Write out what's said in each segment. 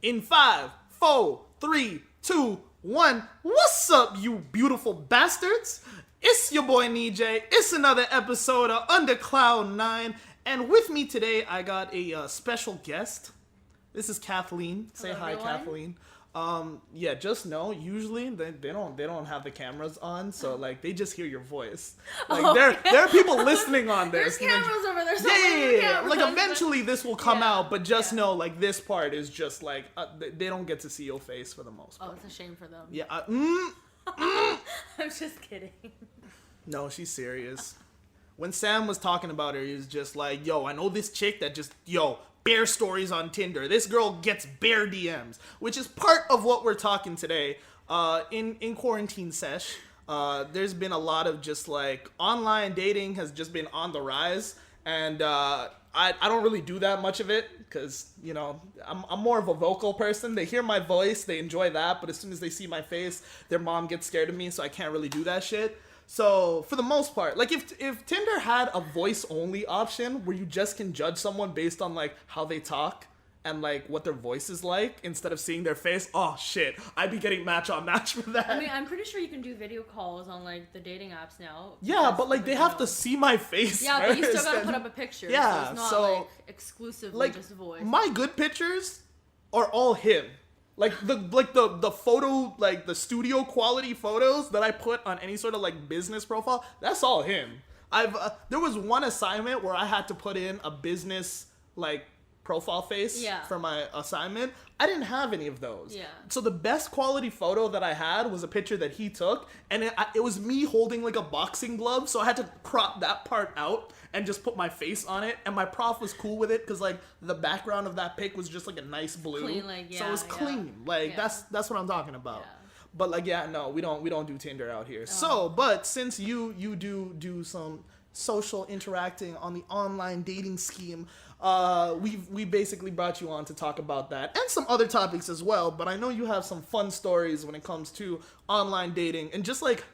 In 5, 4, 3, 2, 1. What's up, you beautiful bastards? It's your boy Nejay. It's another episode of Under Cloud 9. And with me today, I got a special guest. This is Kathleen. Say Hello, hi, everyone. Kathleen. Yeah, just know, usually they don't have the cameras on, so like they just hear your voice. Like there are people listening on this. There's cameras over there. Yeah. Like eventually this will come out, but just know like this part is just like they don't get to see your face for the most part. Oh, it's a shame for them. Yeah. I'm just kidding. No, she's serious. When Sam was talking about her, he was just like, "Yo, I know this chick that just bear stories on Tinder. This girl gets bear DMs," which is part of what we're talking today. In quarantine sesh, there's been a lot of just like online dating has just been on the rise, and I don't really do that much of it because I'm more of a vocal person. They hear my voice, they enjoy that, but as soon as they see my face, their mom gets scared of me, so I can't really do that shit. So for the most part, like if Tinder had a voice only option where you just can judge someone based on like how they talk and like what their voice is like instead of seeing their face, oh shit, I'd be getting match on match for that. I mean, I'm pretty sure you can do video calls on like the dating apps now. Yeah, but like they have to see my face. Yeah, but you still first, gotta and- put up a picture. Yeah, so it's not so, like exclusively like just voice. my good pictures are all him. Like the photo, like the studio quality photos that I put on any sort of like business profile, that's all him. There was one assignment where I had to put in a business like profile face for my assignment. I didn't have any of those. Yeah. So the best quality photo that I had was a picture that he took, and it was me holding like a boxing glove, so I had to crop that part out and just put my face on it, and my prof was cool with it because like the background of that pic was just like a nice blue. Clean, like, so it was clean. Like that's what I'm talking about. Yeah. But like no, we don't do Tinder out here. So, but since you do some social interacting on the online dating scheme, we basically brought you on to talk about that and some other topics as well. But I know you have some fun stories when it comes to online dating and just like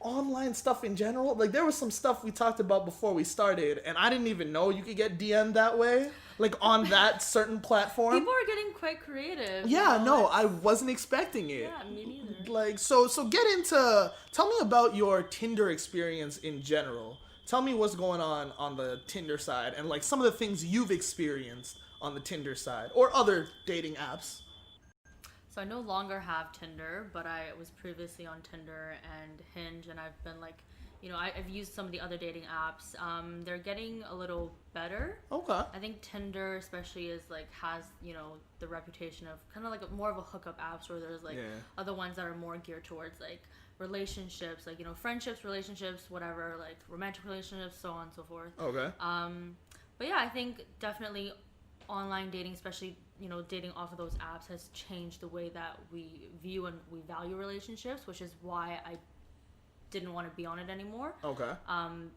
online stuff in general. Like there was some stuff we talked about before we started, and I didn't even know you could get DM'd that way, like on that certain platform. People are getting quite creative. Yeah, no, I wasn't expecting it. Yeah, me neither. Like so get into, tell me about your Tinder experience in general. Tell me what's going on the Tinder side and like some of the things you've experienced on the Tinder side or other dating apps. So I no longer have Tinder, but I was previously on Tinder and Hinge, and I've been like, I've used some of the other dating apps. They're getting a little better. Okay. I think Tinder especially is like has, the reputation of kind of like more of a hookup apps where there's like other ones that are more geared towards like relationships, like, friendships, relationships, whatever, like romantic relationships, so on and so forth. Okay. But yeah, I think definitely online dating, especially dating off of those apps, has changed the way that we view and we value relationships, which is why I didn't want to be on it anymore. Okay.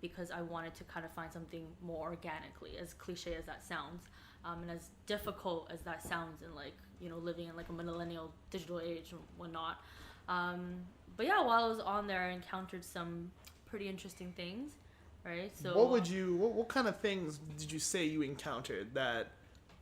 Because I wanted to kind of find something more organically, as cliche as that sounds, and as difficult as that sounds in like living in like a millennial digital age and whatnot. But yeah, while I was on there, I encountered some pretty interesting things, right? So what kind of things did you say you encountered that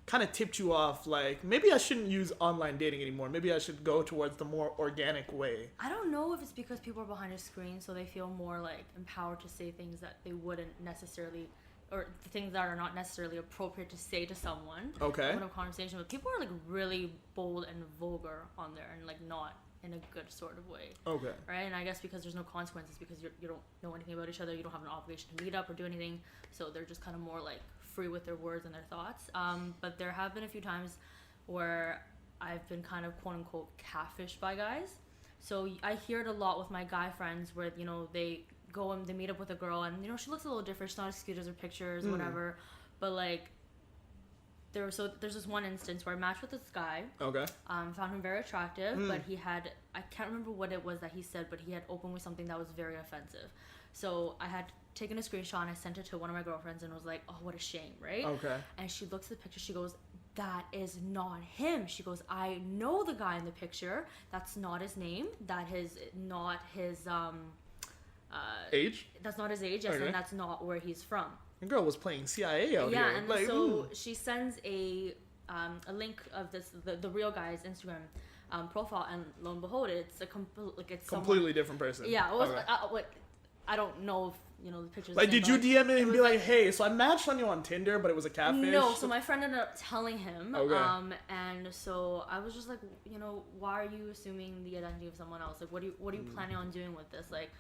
kind of tipped you off, like maybe I shouldn't use online dating anymore, maybe I should go towards the more organic way? I don't know if it's because people are behind a screen, so they feel more like empowered to say things that they wouldn't necessarily, or the things that are not necessarily appropriate to say to someone. Okay. In a conversation, but people are like really bold and vulgar on there, and like not in a good sort of way. Okay. Right? And I guess because there's no consequences, because you don't know anything about each other, you don't have an obligation to meet up or do anything, so they're just kind of more like free with their words and their thoughts. But there have been a few times where I've been kind of quote unquote catfished by guys. So I hear it a lot with my guy friends where they go and they meet up with a girl and she looks a little different, she's not as cute as her pictures, whatever, but like there's this one instance where I matched with this guy. Okay. Found him very attractive, but he had, I can't remember what it was that he said, but he had opened with something that was very offensive. So I had taken a screenshot and I sent it to one of my girlfriends and was like, oh, what a shame, right? Okay. And she looks at the picture, she goes, that is not him. She goes, I know the guy in the picture. That's not his name. That is not his age? That's not his age, yes, and that's not where he's from. The girl was playing CIA out here. Yeah, and like, so she sends a a link of the real guy's Instagram profile, and lo and behold, it's completely different person. Yeah, it was. Okay. I don't know if the pictures. Like, did you DM it and be like, "Hey, so I matched on you on Tinder, but it was a catfish"? No, so my friend ended up telling him. Okay. And so I was just like, why are you assuming the identity of someone else? Like, what are you planning on doing with this? Like,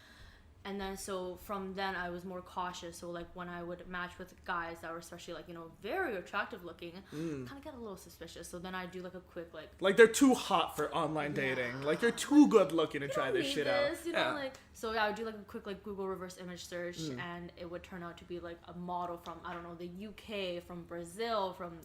and then so from then I was more cautious. So like when I would match with guys that were especially like very attractive looking, kind of get a little suspicious. So then I do like a quick like they're too hot for online dating. Like you're too good looking to try this shit out. Like so I would do like a quick like Google reverse image search, and it would turn out to be like a model from I don't know the UK, from Brazil, from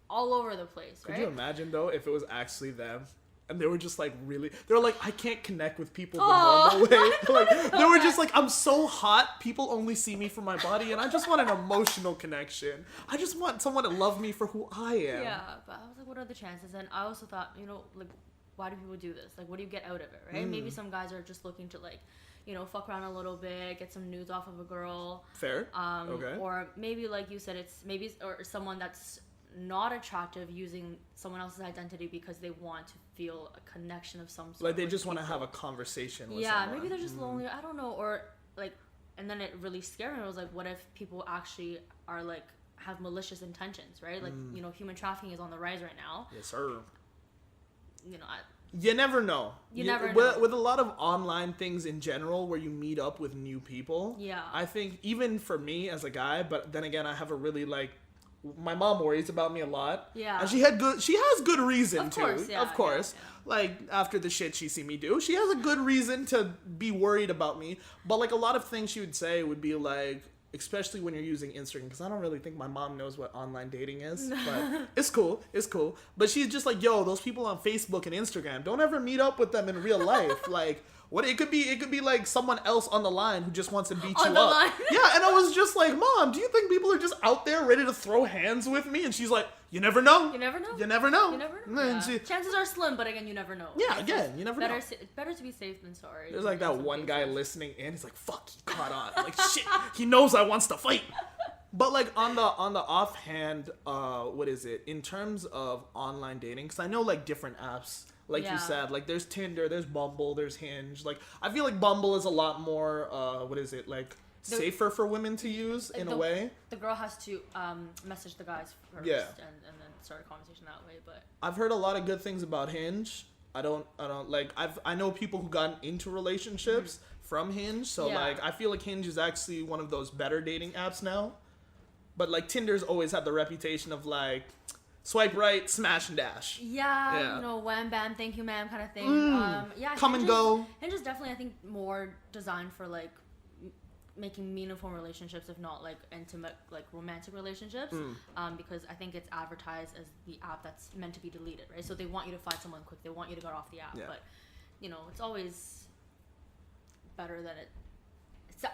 all over the place. Could you imagine though if it was actually them? And they were just like they were like, I can't connect with people the normal way. Like they were just like, I'm so hot, people only see me for my body, and I just want an emotional connection. I just want someone to love me for who I am. Yeah, but I was like, what are the chances? And I also thought, like, why do people do this? Like, what do you get out of it, right? Maybe some guys are just looking to like, fuck around a little bit, get some nudes off of a girl. Fair. Okay. Or maybe like you said, or someone that's not attractive using someone else's identity because they want to feel a connection of some sort. Like they just want to have a conversation with someone. Maybe they're just lonely. I don't know. Or like, and then it really scared me. I was like, what if people actually are like have malicious intentions, right? Like human trafficking is on the rise right now. Yes, sir. You never know. You never know. With a lot of online things in general where you meet up with new people. Yeah. I think even for me as a guy, but then again, I have a really like, my mom worries about me a lot. Yeah. And she has good reason of course, to. Yeah, of course. Yeah. Like after the shit she see me do, she has a good reason to be worried about me. But like a lot of things she would say would be like, especially when you're using Instagram, because I don't really think my mom knows what online dating is, but it's cool. But she's just like, yo, those people on Facebook and Instagram, don't ever meet up with them in real life. Like, what it could be like someone else on the line who just wants to beat you up. Line. Yeah, and I was just like, Mom, do you think people are just out there ready to throw hands with me? And she's like, you never know. You never know. You never know. You never know. Yeah. Chances are slim, but again, you never know. Yeah, again, you never know. Better to be safe than sorry. There's like that one guy listening in. He's like, fuck, he caught on. Like, shit, he knows I wants to fight. But like on the offhand, what is it? In terms of online dating, because I know like different apps. Like you said, like there's Tinder, there's Bumble, there's Hinge. Like I feel like Bumble is a lot more, safer for women to use in a way. The girl has to message the guys first, and then start a conversation that way. But I've heard a lot of good things about Hinge. I know people who got into relationships from Hinge. So like I feel like Hinge is actually one of those better dating apps now. But like Tinder's always had the reputation of like, swipe right, smash and dash. Yeah. Wham, bam, thank you, ma'am, kind of thing. Come and go. Hinge is definitely, I think, more designed for, like, making meaningful relationships, if not, like, intimate, like, romantic relationships. Because I think it's advertised as the app that's meant to be deleted, right? So they want you to find someone quick. They want you to get off the app. Yeah. But, it's always better than it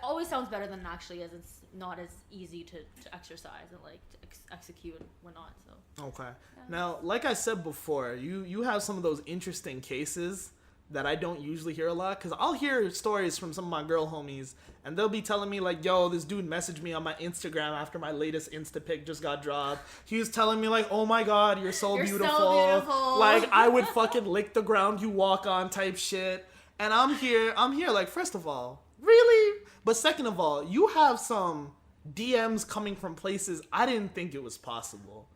always sounds better than it actually is. It's not as easy to exercise and like to execute and whatnot. So okay. Yeah. Now, like I said before, you have some of those interesting cases that I don't usually hear a lot, because I'll hear stories from some of my girl homies and they'll be telling me like, yo, this dude messaged me on my Instagram after my latest Insta pic just got dropped. He was telling me like, oh my god, you're so beautiful. Like I would fucking lick the ground you walk on type shit. And I'm here like, first of all, really? But second of all, you have some DMs coming from places I didn't think it was possible.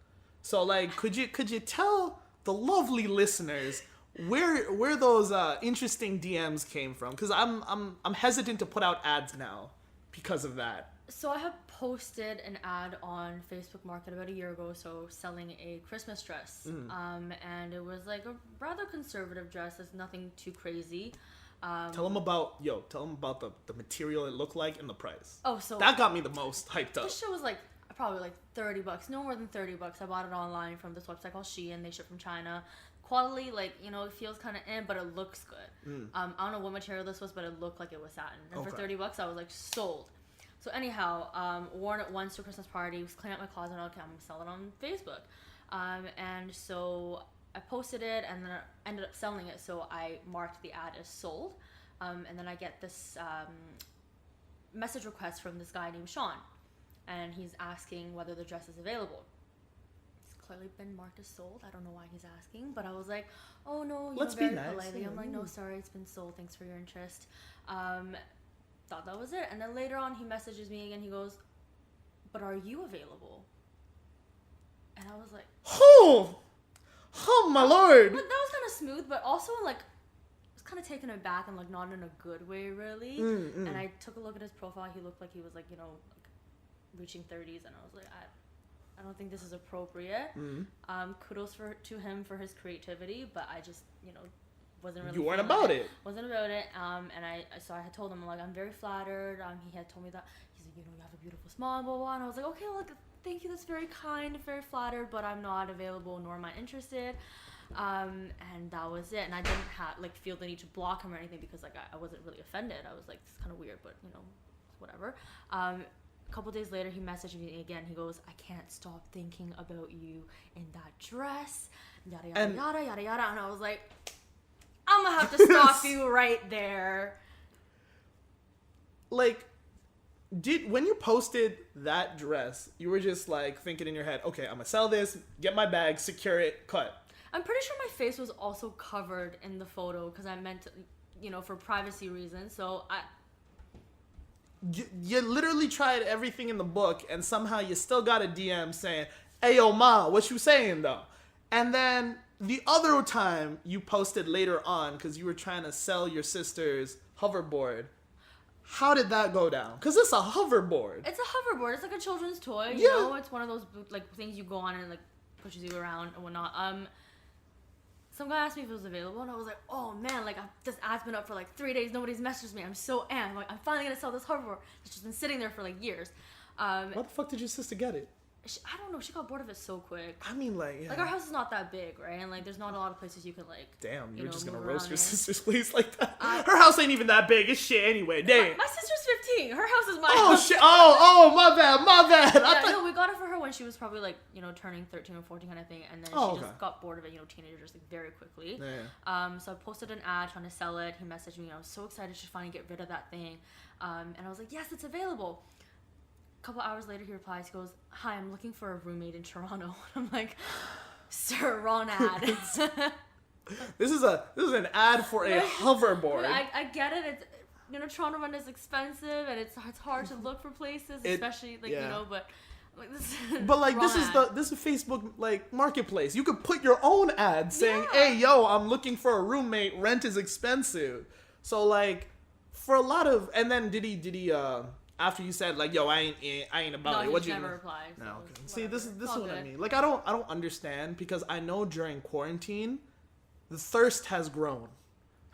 So like, could you tell the lovely listeners where those interesting DMs came from? Because I'm hesitant to put out ads now because of that. So I have posted an ad on Facebook Market about a year ago, so selling a Christmas dress. And it was like a rather conservative dress. It's nothing too crazy. Tell them about the material it looked like and the price. Oh, so that got me the most hyped up. This shit was like probably like $30, no more than $30. I bought it online from this website called Shein. They ship from China. Quality, like, it feels kind of but it looks good. I don't know what material this was, but it looked like it was satin. And for $30, I was like sold. So anyhow, worn it once to a Christmas party. Was cleaning up my closet. Okay, I'm gonna sell it on Facebook. And so I posted it and then I ended up selling it, so I marked the ad as sold. And then I get this message request from this guy named Sean, and he's asking whether the dress is available. It's clearly been marked as sold. I don't know why he's asking, but I was like, oh no, let's very be nice. politely. I'm like, no, sorry, it's been sold. Thanks for your interest. Thought that was it. And then later on, he messages me again. He goes, but are you available? And I was like, oh my lord. But that was kind of smooth, but also like, I was kind of taken aback and like not in a good way, really. And I took a look at his profile. He looked like he was like, you know, like reaching 30s, and I was like, I don't think this is appropriate. Kudos to him for his creativity, but I just, you know, wasn't really. You weren't about it. Wasn't about it. And I had told him, like, I'm very flattered. He had told me that he's like, you know, you have a beautiful smile, blah blah. And I was like, okay, look, thank you. That's very kind, very flattered, but I'm not available, nor am I interested. And that was it. And I didn't feel the need to block him or anything because like I wasn't really offended. I was like, this is kind of weird, but you know, whatever. A couple days later, he messaged me again. He goes, I can't stop thinking about you in that dress, yada, yada, yada, yada, yada. And I was like, I'm going to have to stop you right there. Like, when you posted that dress, you were just like thinking in your head, okay, I'm going to sell this, get my bag, secure it, cut. I'm pretty sure my face was also covered in the photo because I meant to, you know, for privacy reasons. So You literally tried everything in the book, and somehow you still got a DM saying, hey, yo, ma, what you saying, though? And then the other time you posted later on, because you were trying to sell your sister's hoverboard, how did that go down? Because it's a hoverboard. It's a hoverboard. It's like a children's toy, you know? It's one of those, like, things you go on and, like, pushes you around and whatnot. Some guy asked me if it was available, and I was like, oh man, like, this ad's been up for like 3 days, nobody's messaged me, I'm so amped, like, I'm finally gonna sell this hoverboard. It's just been sitting there for like years. Why the fuck did your sister get it? I don't know, she got bored of it so quick. I mean, like, yeah. Like, our house is not that big, right? And like, there's not a lot of places you can like. Damn, you're just gonna roast your sister's place like that? Her Her house ain't even that big, it's shit anyway, damn. My sister's 15, her house is my house. house. Shit, oh, my bad. Yeah, no, we got it for her when she was probably like, you know, turning 13 or 14 kind of thing, and then she just got bored of it, you know, teenagers, like, very quickly. Yeah. So I posted an ad trying to sell it, he messaged me, and I was so excited to finally get rid of that thing, and I was like, yes, it's available. A couple hours later, he replies, he goes, hi, I'm looking for a roommate in Toronto. I'm like, sir, wrong ad. This is an ad for a hoverboard. I get it. It's, you know, Toronto rent is expensive, and it's hard to look for places, especially like, you know, but like this. But like this is Facebook like marketplace. You could put your own ad saying, hey, yo, I'm looking for a roommate. Rent is expensive. So like for a lot of, and then did he after you said like, yo, I ain't about it. What you never replied. So no, okay. See, this is what I mean. Like I don't understand, because I know during quarantine, the thirst has grown.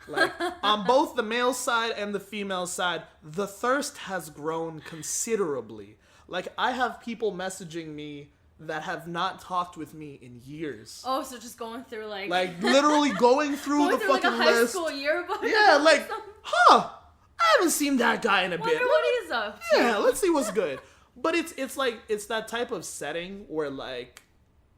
Like on both the male side and the female side, the thirst has grown considerably. Like I have people messaging me that have not talked with me in years. Oh, so just going through like literally going through the fucking like a high list. School yearbook. Yeah, like, I haven't seen that guy in a bit. Wonder what he's up to. Yeah, let's see what's good. But it's like, it's that type of setting where like,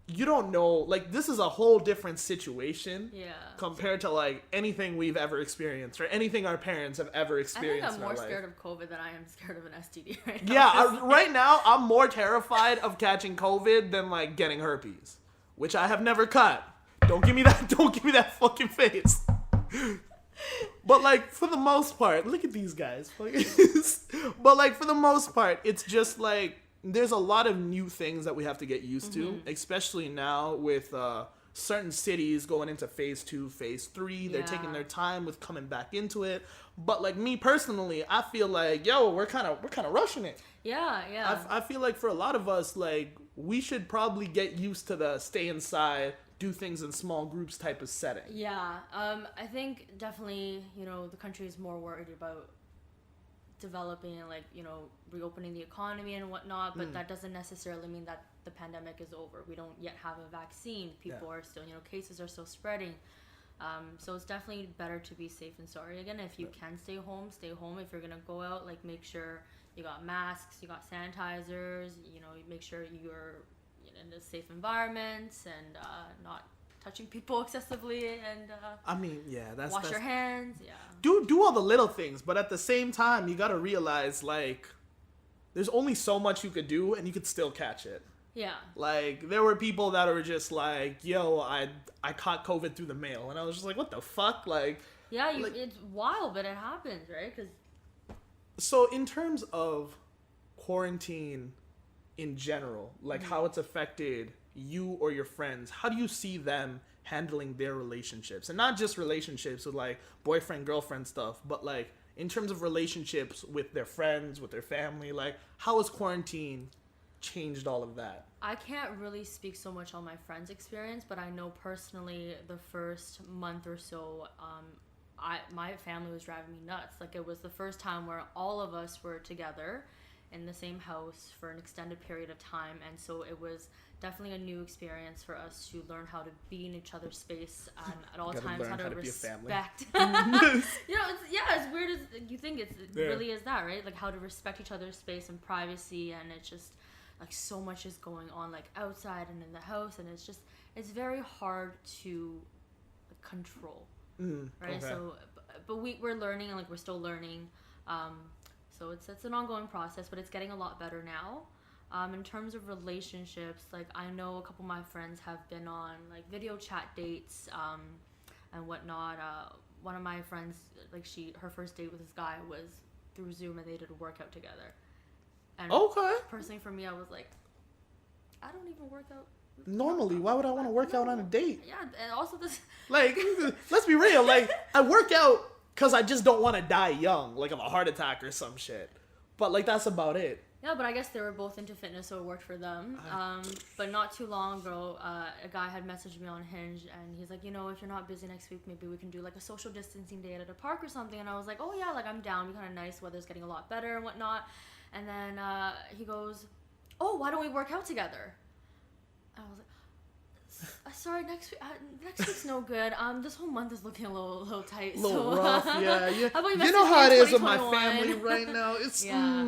you don't know, like this is a whole different situation compared to like anything we've ever experienced or anything our parents have ever experienced. I think I'm more scared of COVID than I am scared of an STD right now. Yeah, right now I'm more terrified of catching COVID than like getting herpes, which I have never caught. Don't give me that fucking face. But like for the most part, look at these guys. But like for the most part, it's just like there's a lot of new things that we have to get used to, especially now with certain cities going into phase 2, phase 3. They're taking their time with coming back into it. But like me personally, I feel like, yo, we're kind of rushing it. Yeah. I feel like for a lot of us, like we should probably get used to the stay inside, do things in small groups type of setting. Yeah. I think definitely, you know, the country is more worried about developing and like, you know, reopening the economy and whatnot, but that doesn't necessarily mean that the pandemic is over. We don't yet have a vaccine. People are still, you know, cases are still spreading. So it's definitely better to be safe and sorry. Again, if you can stay home, stay home. If you're gonna go out, like make sure you got masks, you got sanitizers, you know, make sure you're in a safe environment and not touching people excessively, and I mean, that's wash your hands. Do all the little things, but at the same time, you gotta realize like there's only so much you could do, and you could still catch it. Yeah. Like, there were people that were just like, yo, I caught COVID through the mail. And I was just like, what the fuck? Like... Yeah, it's wild, but it happens, right? So, in terms of quarantine in general, like how it's affected you or your friends, how do you see them handling their relationships? And not just relationships with, like, boyfriend, girlfriend stuff, but, like, in terms of relationships with their friends, with their family, like, how has quarantine changed all of that? I can't really speak so much on my friend's experience, but I know personally the first month or so, my family was driving me nuts. Like, it was the first time where all of us were together in the same house for an extended period of time, and so it was definitely a new experience for us to learn how to be in each other's space at all times, how to respect. It's weird as you think. It really is that, right? Like, how to respect each other's space and privacy, and it's just like so much is going on, like outside and in the house, and it's very hard to control, right? Okay. So, but we're learning, and like we're still learning. So it's an ongoing process, but it's getting a lot better now. In terms of relationships, like I know a couple of my friends have been on like video chat dates and whatnot. One of my friends, like her first date with this guy was through Zoom, and they did a workout together. And personally, for me, I was like, I don't even work out. Normally, why would I want to work out on a date? Yeah, and also this... Like, let's be real. Like, I work out because I just don't want to die young, like of a heart attack or some shit. But, like, that's about it. Yeah, but I guess they were both into fitness, so it worked for them. But not too long ago, a guy had messaged me on Hinge, and he's like, if you're not busy next week, maybe we can do, like, a social distancing day at a park or something. And I was like, oh, yeah, like, I'm down. It'd be kind of nice. Weather's getting a lot better and whatnot. And then he goes, oh, why don't we work out together? I was like, sorry, next week's no good. This whole month is looking a little tight. A little rough, yeah. How about you know how it is with my family right now. It's yeah.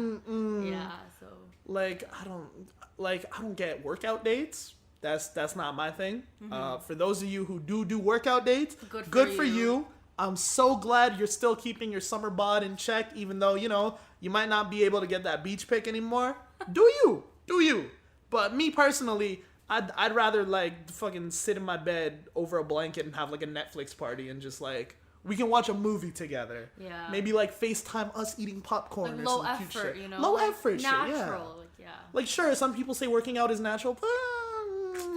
So like I don't get workout dates. That's not my thing. For those of you who do workout dates, good for you. I'm so glad you're still keeping your summer bod in check, even though you might not be able to get that beach pic anymore. Do you? But me personally, I'd rather like fucking sit in my bed over a blanket and have like a Netflix party and just like we can watch a movie together. Yeah. Maybe like FaceTime us eating popcorn like or low some effort, cute shit. Low effort natural, shit. Yeah. Like, yeah. Like sure, some people say working out is natural, but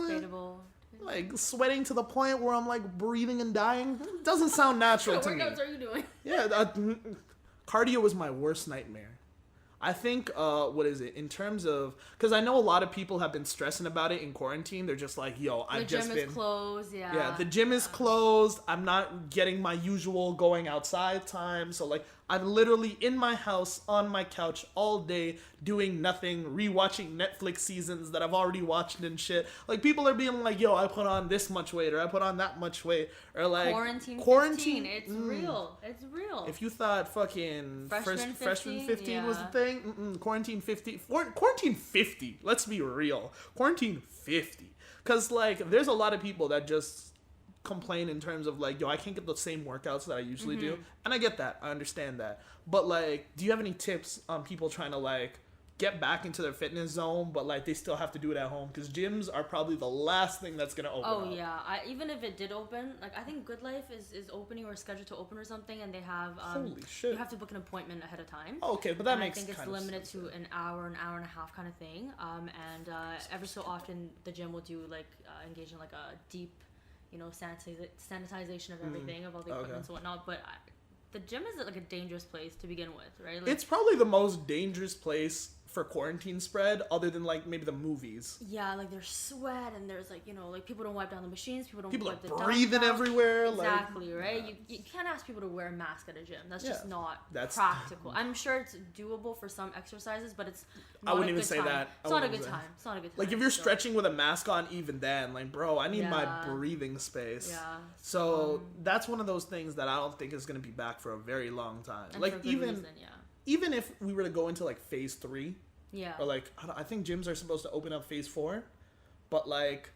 debatable. Like sweating to the point where I'm like breathing and dying doesn't sound natural to me. What workouts are you doing? Yeah, cardio is my worst nightmare. I think, in terms of, because I know a lot of people have been stressing about it in quarantine. They're just like, yo, I've just been. The gym is closed, yeah. Yeah, the gym is closed. I'm not getting my usual going outside time. So, like, I'm literally in my house on my couch all day doing nothing, rewatching Netflix seasons that I've already watched and shit. Like, people are being like, yo, I put on this much weight or I put on that much weight. Or, like, quarantine 15, it's real. It's real. If you thought fucking freshman 15 was the thing, quarantine 50. Quarantine 50. Let's be real. Quarantine 50. Because, like, there's a lot of people that just complain in terms of like, yo, I can't get the same workouts that I usually do. And I get that. I understand that. But like, do you have any tips on people trying to like get back into their fitness zone, but like they still have to do it at home? Because gyms are probably the last thing that's going to open up. Oh, yeah. Even if it did open, like I think Good Life is opening or scheduled to open or something, and they have... Holy shit. You have to book an appointment ahead of time. Oh, okay, but that makes sense. I think it's limited to an hour and a half kind of thing. And every so often the gym will do like engage in like a deep, sanitization of everything, of all the equipment and whatnot. But the gym is like a dangerous place to begin with, right? Like, it's probably the most dangerous place for quarantine spread, other than like maybe the movies. Yeah, like there's sweat and there's like like people don't wipe down the machines, people wipe the are breathing everywhere. Exactly, like, right? Yeah. You can't ask people to wear a mask at a gym. That's just not practical. I'm sure it's doable for some exercises, but it's not I wouldn't a even good say time. that. It's not a good time. It's not a good time. Like if you're stretching with a mask on, even then, like bro, I need my breathing space. Yeah. So that's one of those things that I don't think is gonna be back for a very long time. And like for good reason, even if we were to go into like phase 3. Yeah. Or like, I think gyms are supposed to open up phase 4, but like,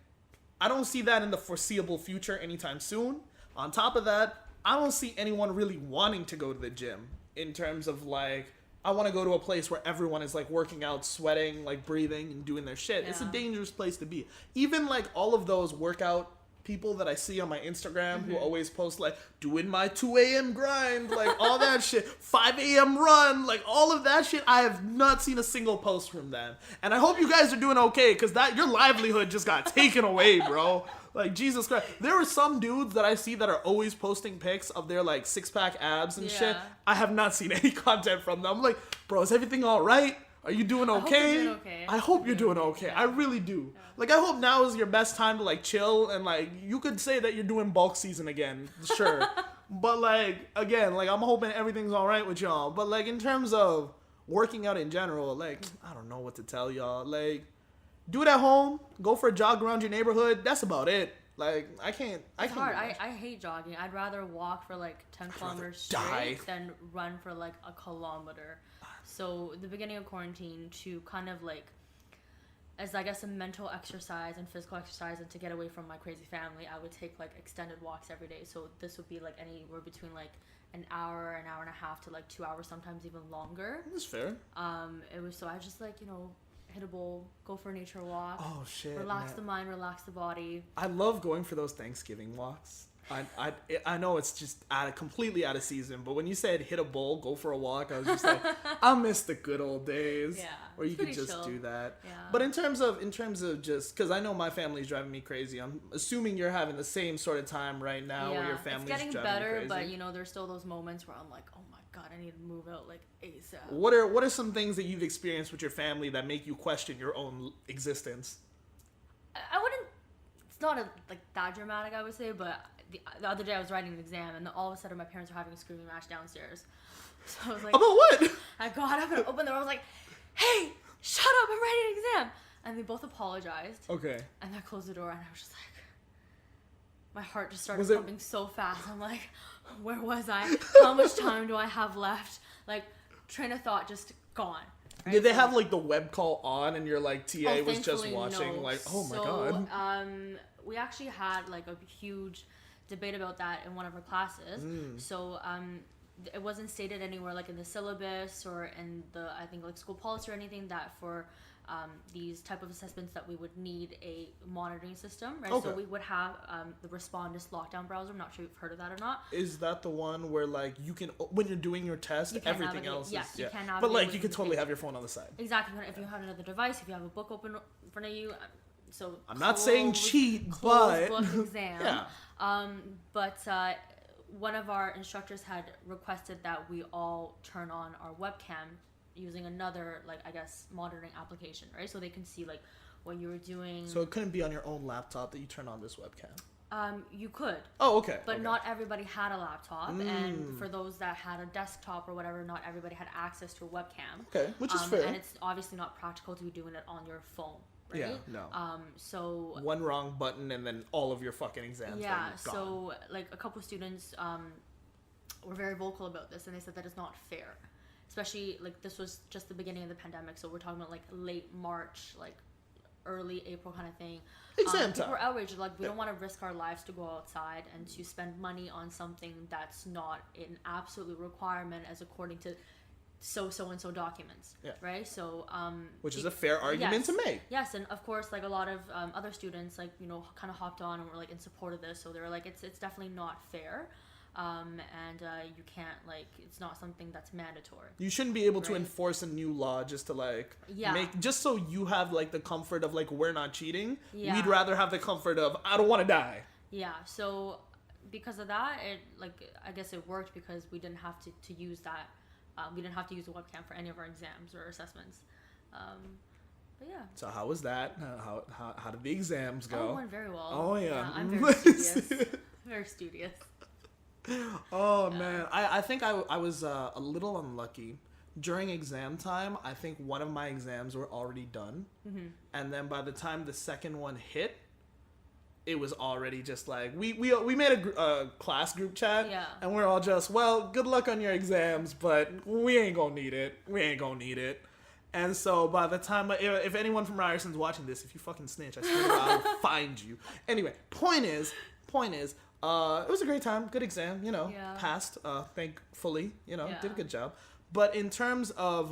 I don't see that in the foreseeable future anytime soon. On top of that, I don't see anyone really wanting to go to the gym in terms of like I want to go to a place where everyone is like working out, sweating, like breathing and doing their shit. It's a dangerous place to be. Even like all of those workout people that I see on my Instagram who always post like doing my 2 a.m. grind, like all that shit, 5 a.m. run, like all of that shit. I have not seen a single post from them. And I hope you guys are doing okay, because that your livelihood just got taken away, bro. Like, Jesus Christ. There are some dudes that I see that are always posting pics of their, like, six-pack abs and shit. I have not seen any content from them. I'm like, bro, is everything all right? Are you doing okay? I hope you're doing okay. I really do. Yeah. Like, I hope now is your best time to, like, chill. And, like, you could say that you're doing bulk season again. Sure. But, like, again, like, I'm hoping everything's all right with y'all. But, like, in terms of working out in general, like, I don't know what to tell y'all. Like, do it at home. Go for a jog around your neighborhood. That's about it. Like, I can't. It's hard. I hate jogging. I'd rather walk for like 10 kilometers straight than run for like a kilometer. So the beginning of quarantine, to kind of like, as I guess a mental exercise and physical exercise, and to get away from my crazy family, I would take like extended walks every day. So this would be like anywhere between like an hour and a half to like 2 hours, sometimes even longer. That's fair. It was, so I just like, you know, hit a bowl, go for a nature walk. Oh shit! Relax the mind, relax the body. I love going for those Thanksgiving walks. I know it's just completely out of season, but when you said hit a bowl, go for a walk, I was just like, I miss the good old days where you could just chill. Do that. Yeah. But in terms of just, because I know my family's driving me crazy. I'm assuming you're having the same sort of time right now where your family's driving you crazy. It's getting better, but you know, there's still those moments where I'm like, oh my God, I need to move out like ASAP. What are some things that you've experienced with your family that make you question your own existence? I wouldn't. It's not like that dramatic, I would say, but the other day I was writing an exam, and all of a sudden my parents were having a screaming match downstairs. So I was like, about what? I got up and opened the door. I was like, hey, shut up! I'm writing an exam. And they both apologized. Okay. And I closed the door, and I was just like, my heart just started pumping so fast. I'm like, where was I? How much time do I have left? Like, train of thought just gone. Right? Did they have like the web call on and your like TA was just watching? No. Like, oh my God. We actually had like a huge debate about that in one of our classes. So it wasn't stated anywhere like in the syllabus or in the, I think, like school policy or anything, that for these type of assessments that we would need a monitoring system, right? Okay. So we would have the Respondus lockdown browser. I'm not sure if you've heard of that or not. Is that the one where like you can, when you're doing your test, everything else you can navigate. But like you can totally have your phone on the side. Exactly. If you have another device, if you have a book open in front of you. So I'm not saying cheat, but book exam. But one of our instructors had requested that we all turn on our webcam using another, like, I guess, monitoring application, right? So they can see like what you were doing. So it couldn't be on your own laptop that you turn on this webcam. You could. Oh, okay. But not everybody had a laptop, and for those that had a desktop or whatever, not everybody had access to a webcam. Okay, which is fair. And it's obviously not practical to be doing it on your phone. Right? Yeah, no. So one wrong button and then all of your fucking exams. Yeah, so like a couple students were very vocal about this, and they said that it's not fair. Especially like this was just the beginning of the pandemic, so we're talking about like late March, like early April kind of thing. Exam time. People were outraged, like we don't want to risk our lives to go outside and to spend money on something that's not an absolute requirement as according to so and so documents, right? So which is a fair argument to make. Yes, and of course, like a lot of other students, like, you know, kind of hopped on and were like in support of this. So they were like, it's definitely not fair, and you can't, like, it's not something that's mandatory. You shouldn't be able to enforce a new law just to like make, just so you have like the comfort of like, we're not cheating. We'd rather have the comfort of, I don't want to die. Yeah. So because of that, it, like, I guess it worked because we didn't have to use that. We didn't have to use a webcam for any of our exams or assessments. But yeah. So how was that? How did the exams go? Oh, it went very well. Oh, yeah. I'm very studious. Very studious. Oh, man. I think I was a little unlucky. During exam time, I think one of my exams were already done. Mm-hmm. And then by the time the second one hit, it was already just like, we made a class group chat, and we're all just, well, good luck on your exams, but we ain't gonna need it. And so by the time, if anyone from Ryerson's watching this, if you fucking snitch, I swear to God, I'll find you. Anyway, point is, it was a great time, good exam, passed, thankfully, did a good job. But in terms of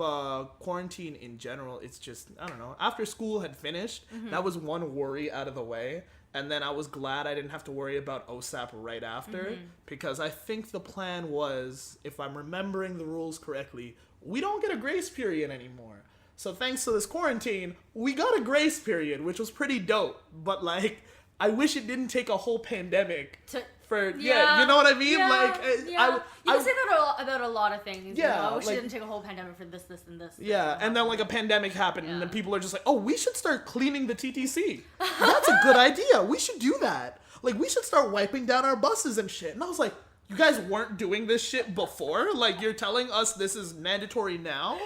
quarantine in general, it's just, I don't know. After school had finished, that was one worry out of the way. And then I was glad I didn't have to worry about OSAP right after. Because I think the plan was, if I'm remembering the rules correctly, we don't get a grace period anymore. So thanks to this quarantine, we got a grace period, which was pretty dope. But, like, I wish it didn't take a whole pandemic for, you know what I mean? Yeah, like, you can say that about a lot of things. Yeah, you know? I wish like, it didn't take a whole pandemic for this, and this. Yeah, and then, like, a pandemic happened, and then people are just like, oh, we should start cleaning the TTC. That's a good idea. We should do that. Like, we should start wiping down our buses and shit. And I was like, you guys weren't doing this shit before? Like, you're telling us this is mandatory now?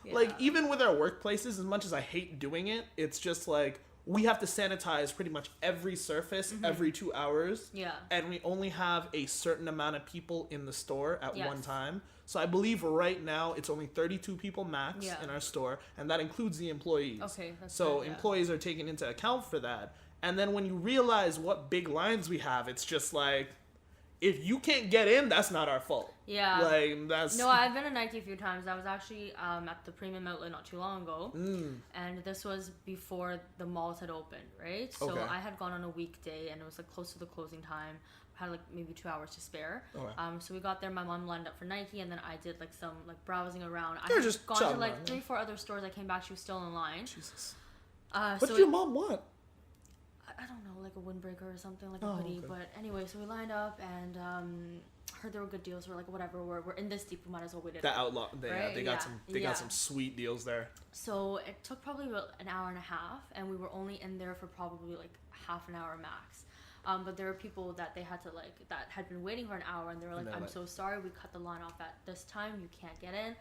Yeah. Like, even with our workplaces, as much as I hate doing it, it's just like, we have to sanitize pretty much every surface every 2 hours. Yeah. And we only have a certain amount of people in the store at one time. So I believe right now it's only 32 people max in our store, and that includes the employees. Okay, that's so good, employees are taken into account for that. And then when you realize what big lines we have, it's just like, if you can't get in, that's not our fault. Yeah. Like, that's... No, I've been to Nike a few times. I was actually at the premium outlet not too long ago. And this was before the malls had opened, right? So I had gone on a weekday, and it was, like, close to the closing time. I had, like, maybe 2 hours to spare. So we got there. My mom lined up for Nike, and then I did, like, some, like, browsing around. I had gone to, like, 3-4 other stores. I came back. She was still in line. Jesus. What did your mom want? I don't know, like a windbreaker or something, like a hoodie. Okay. But anyway, so we lined up and heard there were good deals. We're like, whatever, we're in this deep, we might as well wait it. The outlaw, they got some sweet deals there. So it took probably about an hour and a half, and we were only in there for probably like half an hour max. But there were people that they had to that had been waiting for an hour, and they were like, I'm so sorry, we cut the line off at this time, you can't get in.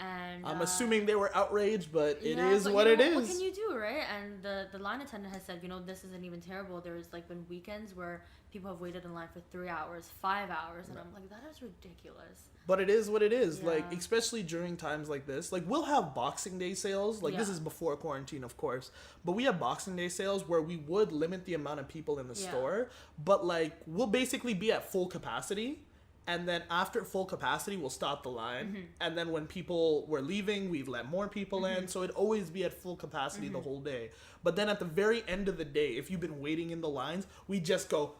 And I'm assuming they were outraged, but it is what it is. What can you do, right? And the line attendant has said, this isn't even terrible. There's like been weekends where people have waited in line for 3 hours, 5 hours, and I'm like, that is ridiculous. But it is what it is. Yeah. Like, especially during times like this. Like, we'll have Boxing Day sales. Like, this is before quarantine, of course. But we have Boxing Day sales where we would limit the amount of people in the store. But, like, we'll basically be at full capacity. And then after full capacity, we'll stop the line. And then when people were leaving, we'd let more people in. So it'd always be at full capacity the whole day. But then at the very end of the day, if you've been waiting in the lines, we just go,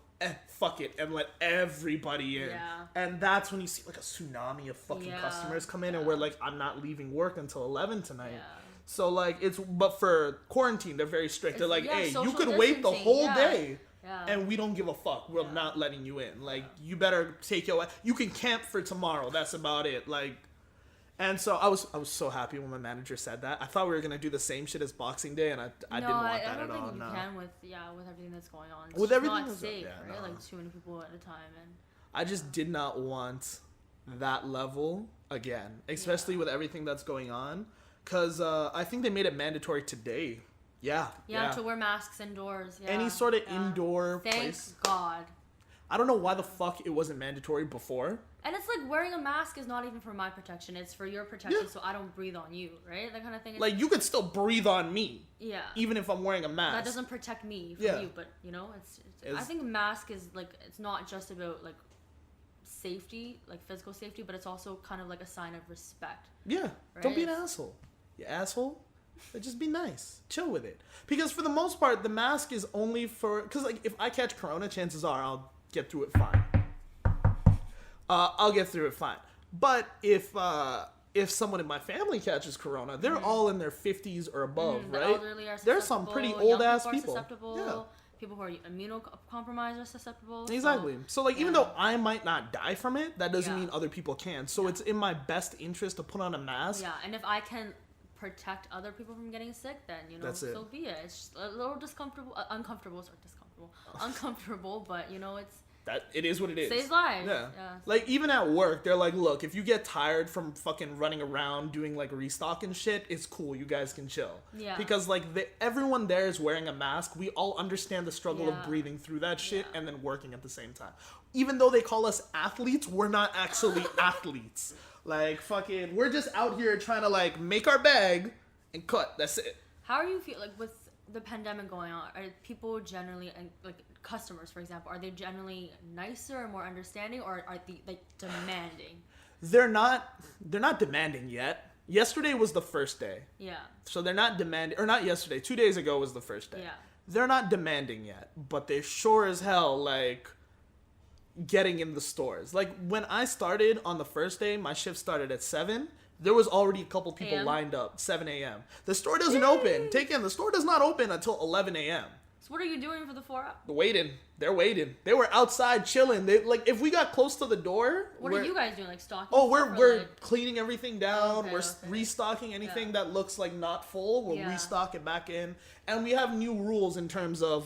fuck it, and let everybody in. Yeah. And that's when you see like a tsunami of fucking customers come in and we're like, I'm not leaving work until 11 tonight. Yeah. So like, but for quarantine, they're very strict. They're like, hey, you could wait the whole day. Yeah. And we don't give a fuck. We're not letting you in. Like, you better take you can camp for tomorrow. That's about it. Like, and so I was so happy when my manager said that. I thought we were gonna do the same shit as Boxing Day, and I didn't want that at all. I don't think you can with everything that's going on. It's with everything not safe, right? Like too many people at a time, and I just did not want that level again, especially with everything that's going on. Cause I think they made it mandatory today. Yeah, to wear masks indoors. Yeah, any sort of indoor place. Thank God. I don't know why the fuck it wasn't mandatory before. And it's like wearing a mask is not even for my protection. It's for your protection so I don't breathe on you, right? That kind of thing. Like, you could still breathe on me. Yeah. Even if I'm wearing a mask. That doesn't protect me from you, but, it's I think a mask is, like, it's not just about, like, safety, like physical safety, but it's also kind of like a sign of respect. Yeah. Right? Don't be an asshole. You asshole. But just be nice. Chill with it. Because for the most part, the mask is only for... Because, like, if I catch corona, chances are I'll get through it fine. I'll get through it fine. But if someone in my family catches corona, they're all in their 50s or above, right? Elderly are susceptible. There's some pretty old-ass people. Yeah. People who are immunocompromised are susceptible. Exactly. So like, even though I might not die from it, that doesn't mean other people can. So it's in my best interest to put on a mask. Yeah, and if I can protect other people from getting sick, then so be it. It's just a little uncomfortable, but it's that it is what it is. Saves lives. Yeah. Like, even at work, they're like, look, if you get tired from fucking running around doing like restock and shit, it's cool. You guys can chill. Yeah. Because like everyone there is wearing a mask. We all understand the struggle of breathing through that shit and then working at the same time. Even though they call us athletes, we're not actually athletes. Like, fucking, we're just out here trying to like make our bag and cut. That's it. How are you feel like with the pandemic going on? Are people generally, like customers, for example, are they generally nicer and more understanding, or are they like demanding? they're not demanding yet. Yesterday was the first day. Yeah. So they're not demanding, or not yesterday, 2 days ago was the first day. Yeah. They're not demanding yet, but they sure as hell, like, getting in the stores. Like, when I started on the first day, my shift started at 7. There was already a couple people lined up, 7 a.m. The store doesn't open. The store does not open until 11 a.m. So what are you doing for the 4 hours? Waiting. They're waiting. They were outside chilling. They like if we got close to the door. What are you guys doing? Like stocking? Oh, we're like... cleaning everything down. We're restocking anything that looks like not full. We'll restock it back in. And we have new rules in terms of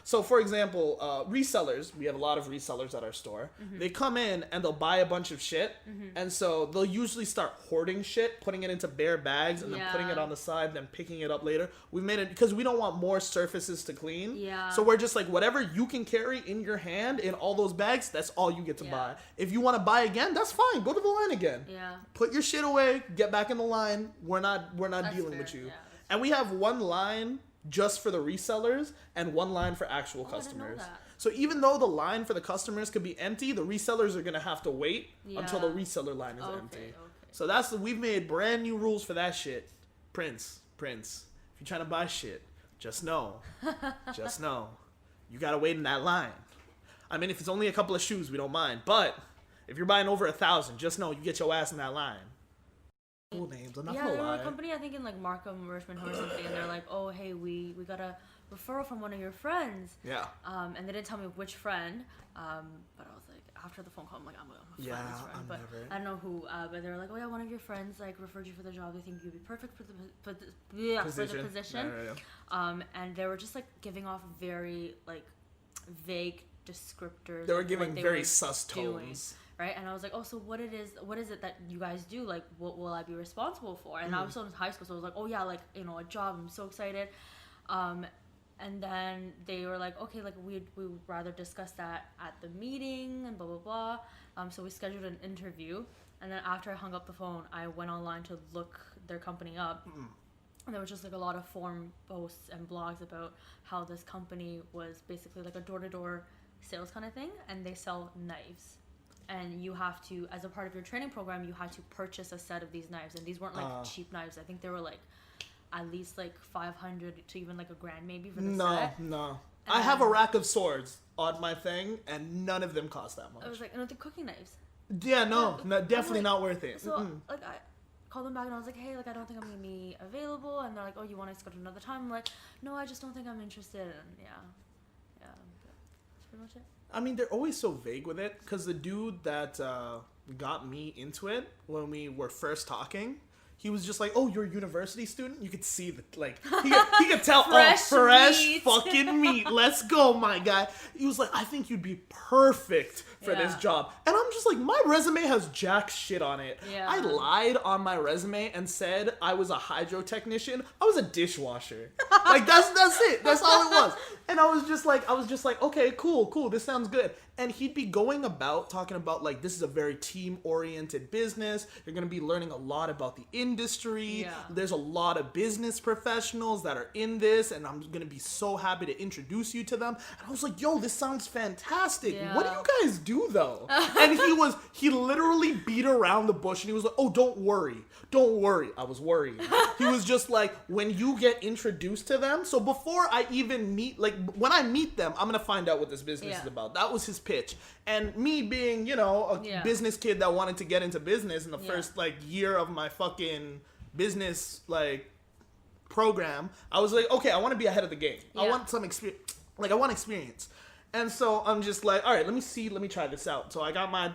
so for example, resellers. We have a lot of resellers at our store. Mm-hmm. They come in and they'll buy a bunch of shit, and so they'll usually start hoarding shit, putting it into bare bags, and then putting it on the side, then picking it up later. We made it because we don't want more surfaces to clean. Yeah. So we're just like whatever you can carry in your hand in all those bags, that's all you get to buy. If you want to buy again, that's fine. Go to the line again. Yeah. Put your shit away. Get back in the line. We're not dealing with you. Yeah, and we have one line just for the resellers and one line for actual customers. So even though the line for the customers could be empty, the resellers are gonna have to wait until the reseller line is empty. Okay. So we've made brand new rules for that shit. Prince, if you're trying to buy shit, just know, you gotta wait in that line. I mean, if it's only a couple of shoes, we don't mind. But if you're buying over 1,000, just know you get your ass in that line. Cool names. I'm not gonna lie. Yeah, there was a company I think in like Markham, Richmond or something, and they're like, oh hey, we got a referral from one of your friends. Yeah. And they didn't tell me which friend. But I was like, after the phone call, I'm like, I'm a friend's friend, but never. I don't know who. But they were like, oh yeah, one of your friends like referred you for the job. They think you'd be perfect for the position. And they were just like giving off very like vague descriptors. They were giving very sus tones. Right, and I was like, oh, so what is it that you guys do? Like, what will I be responsible for? And I was still in high school, so I was like, oh yeah, like, you know, a job. I'm so excited. And then they were like, okay, like we would rather discuss that at the meeting and blah blah blah. So we scheduled an interview, and then after I hung up the phone, I went online to look their company up. And there was just like a lot of forum posts and blogs about how this company was basically like a door-to-door sales kind of thing, and they sell knives. And you have to, as a part of your training program, you had to purchase a set of these knives. And these weren't like cheap knives. I think they were like at least like 500 to even like $1,000 maybe for the set. No. I have a rack of swords on my thing, and none of them cost that much. I was like, no, they're cooking knives. Yeah, no, definitely not worth it. So like I called them back and I was like, hey, like I don't think I'm gonna be available. And they're like, oh, you want to schedule another time? I'm like, no, I just don't think I'm interested. And that's pretty much it. I mean, they're always so vague with it, because the dude that got me into it when we were first talking, he was just like, oh, you're a university student? You could see the, like, he could tell, fresh fucking meat. Let's go, my guy. He was like, I think you'd be perfect for this job. And I'm just like, my resume has jack shit on it. Yeah. I lied on my resume and said I was a hydro technician. I was a dishwasher. Like, that's it. That's all it was. And I was just like, okay, cool. This sounds good. And he'd be going about talking about, like, this is a very team-oriented business. You're going to be learning a lot about the industry. Yeah. There's a lot of business professionals that are in this, and I'm going to be so happy to introduce you to them. And I was like, yo, this sounds fantastic. Yeah. What do you guys do, though? And he literally beat around the bush, and he was like, oh, don't worry. I was worried. He was just like, when you get introduced to them, so before I even meet, like, when I meet them, I'm going to find out what this business is about. That was his pitch. And me being, you know, a business kid that wanted to get into business in the first, like, year of my fucking business, like, program, I was like, okay, I want to be ahead of the game. I want some experience. Like, I want experience. And so I'm just like, all right, let me try this out. So I got my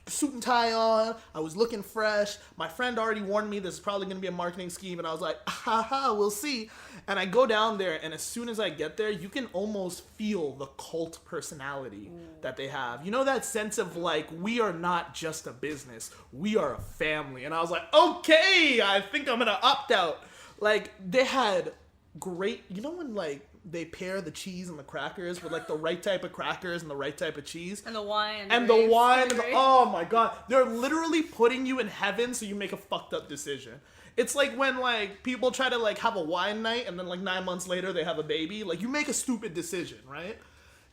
suit and tie on. I was looking fresh. My friend already warned me this is probably going to be a marketing scheme. And I was like, haha, we'll see. And I go down there, and as soon as I get there, you can almost feel the cult personality that they have. You know, that sense of like, we are not just a business. We are a family. And I was like, okay, I think I'm going to opt out. Like, they had great, you know when like, they pair the cheese and the crackers with like the right type of crackers and the right type of cheese and the wine oh my god, they're literally putting you in heaven so you make a fucked up decision. It's like when like people try to like have a wine night and then like 9 months later they have a baby. Like, you make a stupid decision, right?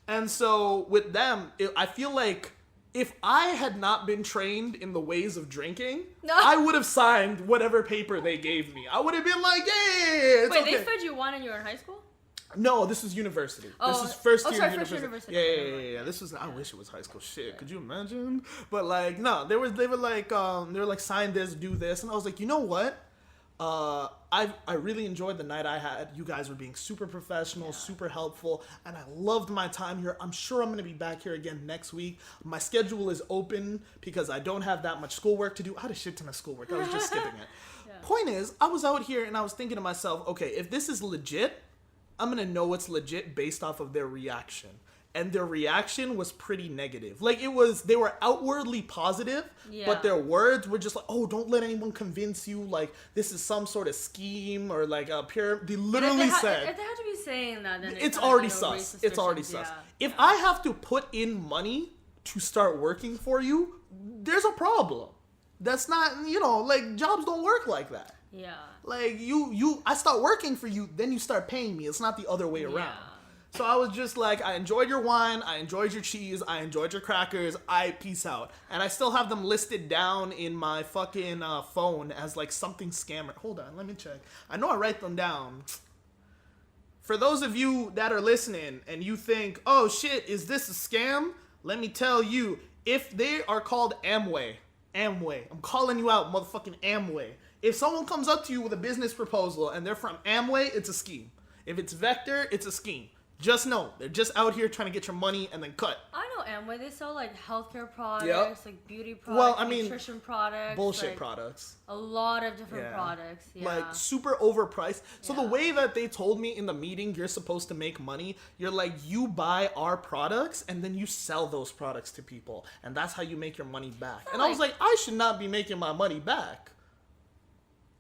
And so with them, I feel like if I had not been trained in the ways of drinking, No. I would have signed whatever paper they gave me. I would have been like, yeah, it's Wait, okay. they fed you wine when you were in high school? No, this is university. Oh, this is first year sorry, university. first university. Yeah. This was. I wish it was high school. Shit, could you imagine? But like, no, they were like, sign this, do this, and I was like, you know what? I really enjoyed the night I had. You guys were being super professional, super helpful, and I loved my time here. I'm sure I'm going to be back here again next week. My schedule is open because I don't have that much schoolwork to do. I had a shit ton of schoolwork. I was just skipping it. Yeah. Point is, I was out here and I was thinking to myself, okay, if this is legit, I'm going to know it's legit based off of their reaction. And their reaction was pretty negative. Like, they were outwardly positive, but their words were just like, oh, don't let anyone convince you, like, this is some sort of scheme or, like, a pyramid. They literally said... If they have to be saying that, then it's already sus. It's already sus. If I have to put in money to start working for you, there's a problem. That's not, like, jobs don't work like that. Yeah. Like, I start working for you, then you start paying me. It's not the other way around. So I was just like, I enjoyed your wine, I enjoyed your cheese, I enjoyed your crackers, peace out. And I still have them listed down in my fucking phone as like something scammer. Hold on, let me check. I know I write them down. For those of you that are listening and you think, oh shit, is this a scam? Let me tell you, if they are called Amway, I'm calling you out, motherfucking Amway. If someone comes up to you with a business proposal and they're from Amway, it's a scheme. If it's Vector, it's a scheme. Just know, they're just out here trying to get your money and then cut. I know Amway, they sell like healthcare products, like beauty products, nutrition products. Bullshit like, products. A lot of different products. Yeah. Like super overpriced. So the way that they told me in the meeting you're supposed to make money, you're like, you buy our products and then you sell those products to people. And that's how you make your money back. And I was like, I should not be making my money back.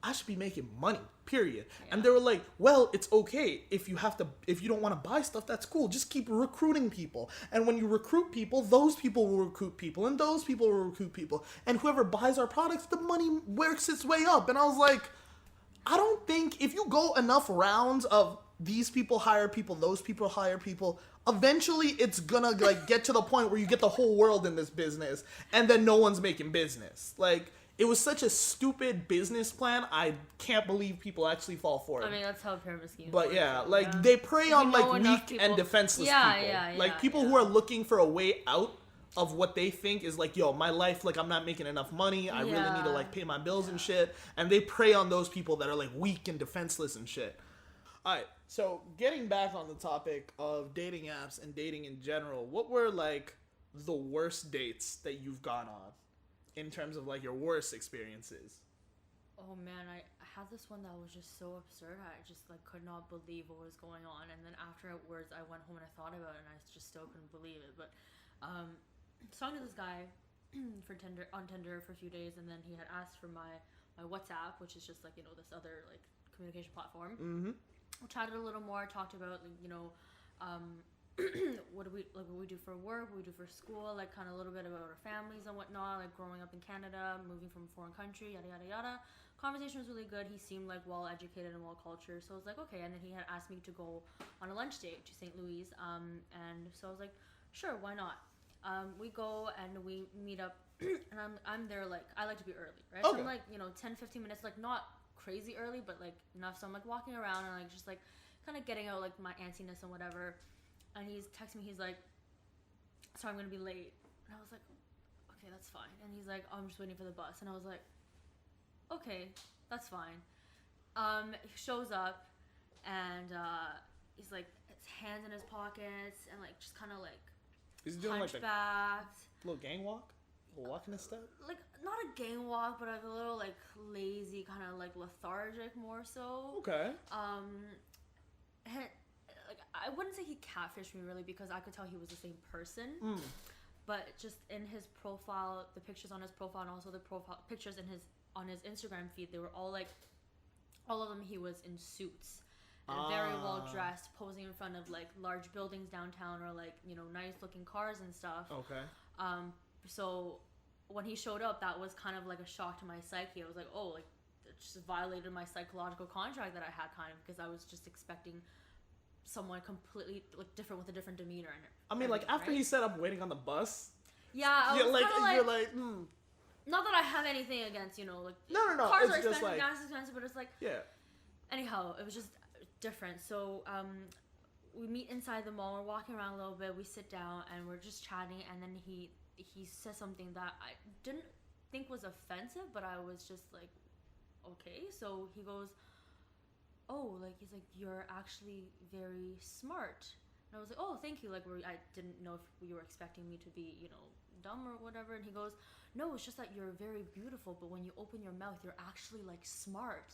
I should be making money, period. Yeah. And they were like, well, it's okay if you don't want to buy stuff, that's cool. Just keep recruiting people. And when you recruit people, those people will recruit people and those people will recruit people. And whoever buys our products, the money works its way up. And I was like, I don't think if you go enough rounds of these people hire people, those people hire people, eventually it's gonna like get to the point where you get the whole world in this business and then no one's making business. Like, it was such a stupid business plan. I can't believe people actually fall for it. I mean, that's how pyramid schemes work. But yeah, like they prey on like weak and defenseless people. Like people who are looking for a way out of what they think is like, yo, my life, like I'm not making enough money. I really need to like pay my bills and shit. And they prey on those people that are like weak and defenseless and shit. All right. So getting back on the topic of dating apps and dating in general, what were like the worst dates that you've gone on? In terms of like your worst experiences. Oh man, I had this one that was just so absurd. I just like could not believe what was going on. And then afterwards, I went home and I thought about it, and I just still couldn't believe it. But talking to this guy on Tinder for a few days, and then he had asked for my WhatsApp, which is just like this other like communication platform. Mm-hmm. We chatted a little more, talked about like what we do for work, what we do for school, like kind of a little bit about our families and whatnot, like growing up in Canada, moving from a foreign country, yada yada yada. Conversation was really good. He seemed like well educated and well cultured, so I was like, okay. And then he had asked me to go on a lunch date to St. Louis, and so I was like, sure, why not? We go and we meet up, and I'm there like I like to be early, right? Okay. So I'm like 10-15 minutes, like not crazy early, but like enough. So I'm like walking around and like just like kind of getting out like my antsiness and whatever. And he's texting me, he's like, so I'm going to be late. And I was like, okay, that's fine. And he's like, oh, I'm just waiting for the bus. And I was like, okay, that's fine. He shows up and he's like, his hands in his pockets and like just kind of like he's doing like a little gang walk? A little walking and stuff? Like, not a gang walk, but like a little like lazy, kind of like lethargic more so. Okay. Like I wouldn't say he catfished me really because I could tell he was the same person, but just in his profile, the pictures on his profile, and also the profile pictures on his Instagram feed, they were all of them he was in suits and very well dressed, posing in front of like large buildings downtown or like nice looking cars and stuff. Okay. So when he showed up, that was kind of like a shock to my psyche. I was like, oh, like it just violated my psychological contract that I had kind of because I was just expecting someone completely like different with a different demeanor. And I mean, like after he said I'm waiting on the bus, Yeah, I was like, kinda you're like, Not that I have anything against, like... No. Cars it's are just expensive, like, gas is expensive, but it's like... yeah. Anyhow, it was just different. So, we meet inside the mall, we're walking around a little bit, we sit down, and we're just chatting, and then he says something that I didn't think was offensive, but I was just like, okay. So he goes, oh, like, he's like, you're actually very smart. And I was like, oh, thank you. Like, I didn't know if you were expecting me to be, dumb or whatever. And he goes, no, it's just that you're very beautiful, but when you open your mouth, you're actually, like, smart.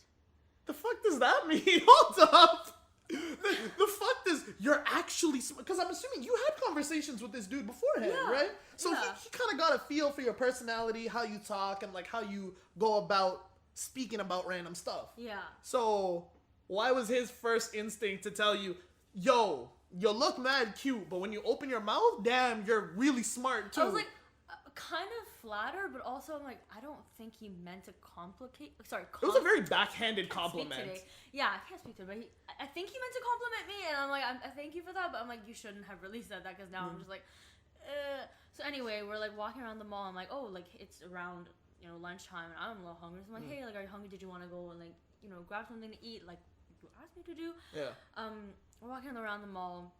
The fuck does that mean? Hold up. The fuck does you're actually smart? Because I'm assuming you had conversations with this dude beforehand, right? So he kind of got a feel for your personality, how you talk, and like how you go about speaking about random stuff. Yeah. So why was his first instinct to tell you, yo, you look mad cute, but when you open your mouth, damn, you're really smart too? I was like, kind of flattered, but also I'm like, I don't think he meant to complicate. Sorry, it was a very backhanded compliment. Yeah, I can't speak to it, but I think he meant to compliment me, and I'm like, I thank you for that, but I'm like, you shouldn't have really said that, because now I'm just like, So anyway, we're like walking around the mall. I'm like, oh, like it's around lunchtime, and I'm a little hungry. So I'm like, hey, like, are you hungry? Did you want to go and like grab something to eat, like you asked me to do? Yeah. We're walking around the mall.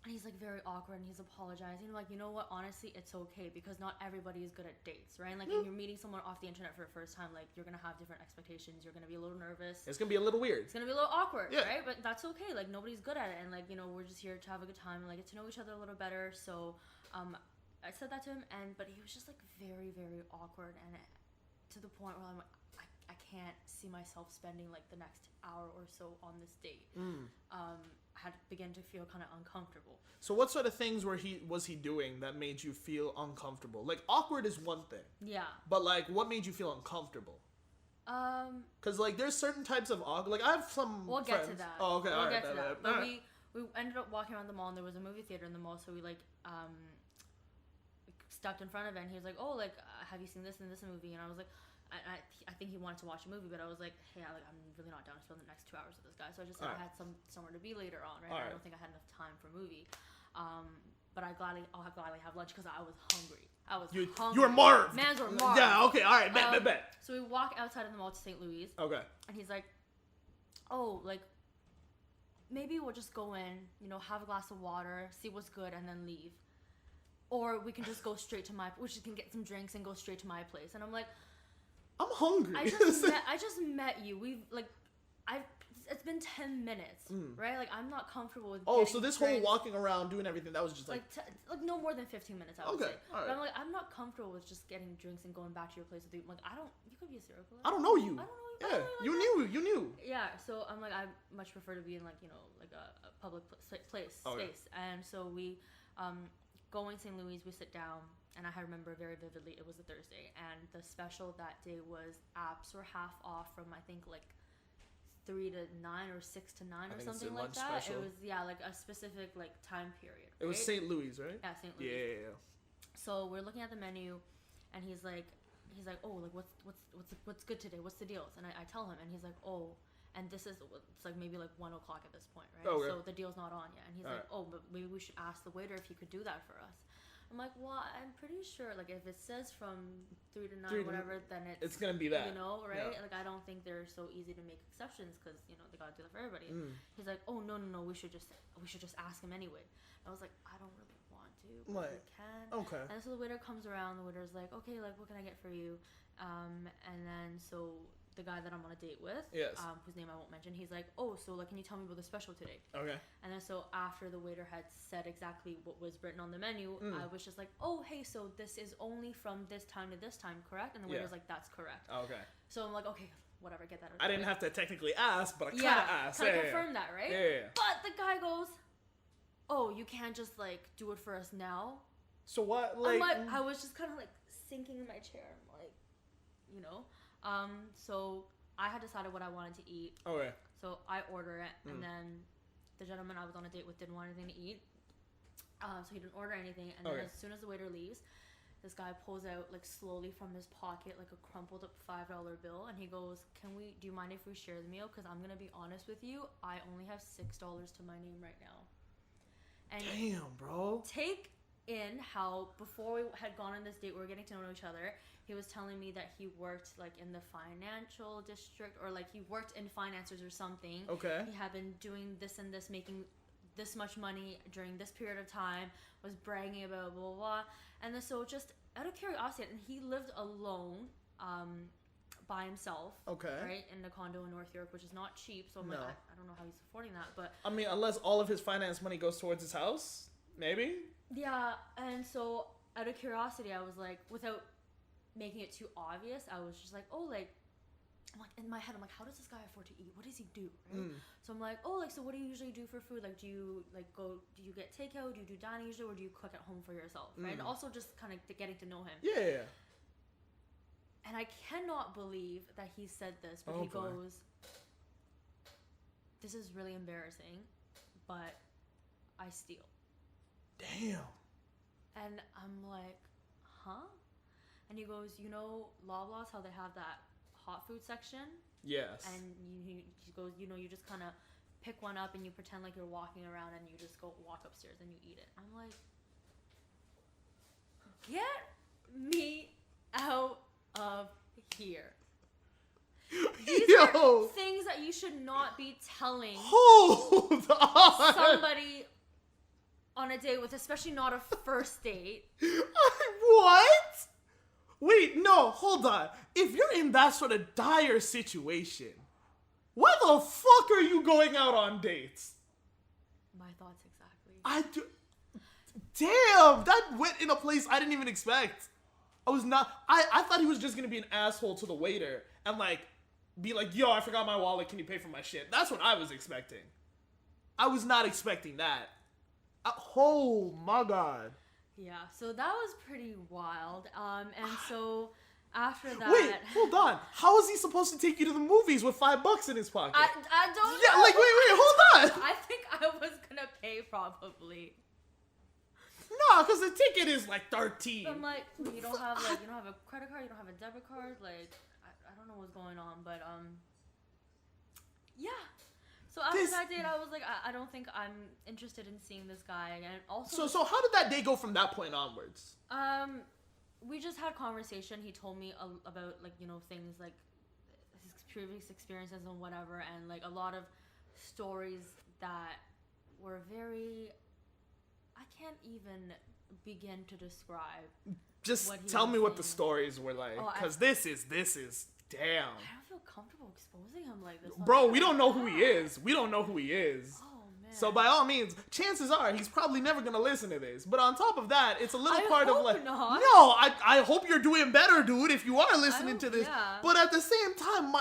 And he's like very awkward, and he's apologizing. I'm like, you know what? Honestly, it's okay, because not everybody is good at dates, right? And like, if you're meeting someone off the internet for the first time, like, you're gonna have different expectations. You're gonna be a little nervous. It's gonna be a little weird. It's gonna be a little awkward, right? But that's okay. Like, nobody's good at it, and like, we're just here to have a good time and like get to know each other a little better. So, I said that to him, but he was just like very, very awkward, and to the point where I'm like, I can't see myself spending like the next hour or so on this date. I had begun to feel kind of uncomfortable. So what sort of things was he doing that made you feel uncomfortable? Like, awkward is one thing. Yeah. But like, what made you feel uncomfortable? Because like, there's certain types of awkward. Like, I have some. We'll friends. get to that. Oh, okay. We'll all get right, to that. But we ended up walking around the mall, and there was a movie theater in the mall. So we like stepped in front of it, and he was like, "Oh, like, have you seen this in this movie?" And I was like, I think he wanted to watch a movie, but I was like, hey, I'm really not down to spend the next 2 hours with this guy. So I just said I had somewhere to be later on, right? I don't think I had enough time for a movie. But I'll gladly have lunch, because I was hungry. Hungry. You were marved. Mans were marved. Yeah, okay, all right, bet. So we walk outside of the mall to St. Louis. Okay. And he's like, oh, like, maybe we'll just go in, have a glass of water, see what's good, and then leave. Or we can just go straight to we can get some drinks and go straight to my place. And I'm like, I'm hungry. I just met you. It's been 10 minutes, right? Like, I'm not comfortable with. Oh, so this whole walking around, doing everything, that was just like no more than 15 minutes. I would say. All right. But I'm like, I'm not comfortable with just getting drinks and going back to your place with you. I'm like, you could be a serial killer. I don't know you. I don't know you. Yeah, you knew. Yeah, so I'm like, I much prefer to be in like a public space. And so we, going to St. Louis, we sit down. And I remember very vividly, it was a Thursday, and the special that day was apps were half off from, I think, like 3 to 9 or 6 to 9 or something like that. Special. It was like a specific like time period. Right? It was St. Louis, right? Yeah, St. Louis. Yeah. So we're looking at the menu, and he's like, oh, like what's good today? What's the deals? And I tell him, and he's like, oh. And this is, it's like maybe like 1 o'clock at this point, right? Okay. So the deal's not on yet. And he's like, oh, but maybe we should ask the waiter if he could do that for us. I'm like, well, I'm pretty sure, like, if it says from 3 to 9 or whatever, then it's going to be that. Right? Yeah. Like, I don't think they're so easy to make exceptions, because, they got to do that for everybody. He's like, oh, no, we should just ask him anyway. I was like, I don't really want to, but we can. Okay. And so the waiter comes around, the waiter's like, okay, like, what can I get for you? And then, so the guy that I'm on a date with, whose name I won't mention, he's like, oh, so like, can you tell me about the special today? Okay. And then so after the waiter had said exactly what was written on the menu, I was just like, oh, hey, so this is only from this time to this time, correct? And the waiter's like, that's correct. Okay. So I'm like, okay, whatever, get that. I didn't have to technically ask, but I kind of asked. Kind of confirm that, right? Yeah. But the guy goes, oh, you can't just like do it for us now. So what? Like, I was just kind of like sinking in my chair. I'm like, so I had decided what I wanted to eat. Okay. So I order it, and then the gentleman I was on a date with didn't want anything to eat. So he didn't order anything, and then as soon as the waiter leaves, this guy pulls out like slowly from his pocket like a crumpled up $5 bill, and he goes, do you mind if we share the meal? Because I'm gonna be honest with you, I only have $6 to my name right now. And damn, bro. Take in how before we had gone on this date, we were getting to know each other. He was telling me that he worked like in the financial district, or like he worked in finances or something. Okay. He had been doing this and this, making this much money during this period of time, was bragging about blah blah blah. And then so just out of curiosity, and he lived alone, by himself. Okay. Right, in a condo in North York, which is not cheap. So I'm like, I don't know how he's affording that, but I mean, unless all of his finance money goes towards his house, maybe. Yeah, and so out of curiosity, I was like, without making it too obvious, I was just like, oh, like, I'm like, in my head, I'm like, how does this guy afford to eat? What does he do? Right? So I'm like, oh, like, so what do you usually do for food? Like, do you get takeout? Do you do dining usually, or do you cook at home for yourself? Right? And also just kind of getting to know him. Yeah. And I cannot believe that he said this, but he goes, this is really embarrassing, but I steal. Damn. And I'm like, huh? And he goes, you know, Loblaws, how they have that hot food section? Yes. And he goes, you know, you just kind of pick one up and you pretend like you're walking around and you just go walk upstairs and you eat it. I'm like, get me out of here. These are things that you should not be telling somebody on a date with, especially not a first date. What? Wait, no, hold on. If you're in that sort of dire situation, why the fuck are you going out on dates? My thoughts exactly. Damn, that went in a place I didn't even expect. I thought he was just gonna be an asshole to the waiter and like be like, yo, I forgot my wallet, can you pay for my shit? That's what I was expecting. I was not expecting that. Oh my god. Yeah, so that was pretty wild. And so after that, wait, hold on. How is he supposed to take you to the movies with $5 in his pocket? I don't know. Yeah, like wait, hold on. I think I was gonna pay probably. No, because the ticket is like 13. I'm like, you don't have a credit card, you don't have a debit card, like I don't know what's going on, but yeah. So after that date, I was like, I don't think I'm interested in seeing this guy again. Also, so how did that day go from that point onwards? We just had conversation. He told me about like, you know, things like his previous experiences and whatever, and like a lot of stories that were very, I can't even begin to describe. Just tell me what the stories were like, because this is damn. I don't feel comfortable exposing him like this. Bro, we don't know who he is. We don't know who he is. Oh, man. So by all means, chances are he's probably never going to listen to this. But on top of that, it's a little part of like, not. no, I hope you're doing better, dude, if you are listening to this. Yeah. But at the same time,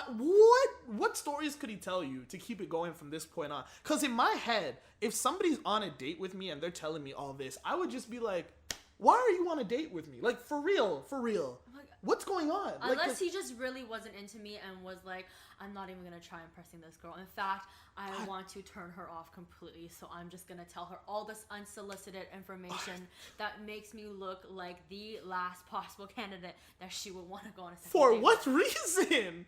what stories could he tell you to keep it going from this point on? Because in my head, if somebody's on a date with me and they're telling me all this, I would just be like, why are you on a date with me? Like, for real. Like, what's going on? Unless he just really wasn't into me and was like, I'm not even going to try impressing this girl. In fact, I want to turn her off completely, so I'm just going to tell her all this unsolicited information that makes me look like the last possible candidate that she would want to go on a second date. For what reason?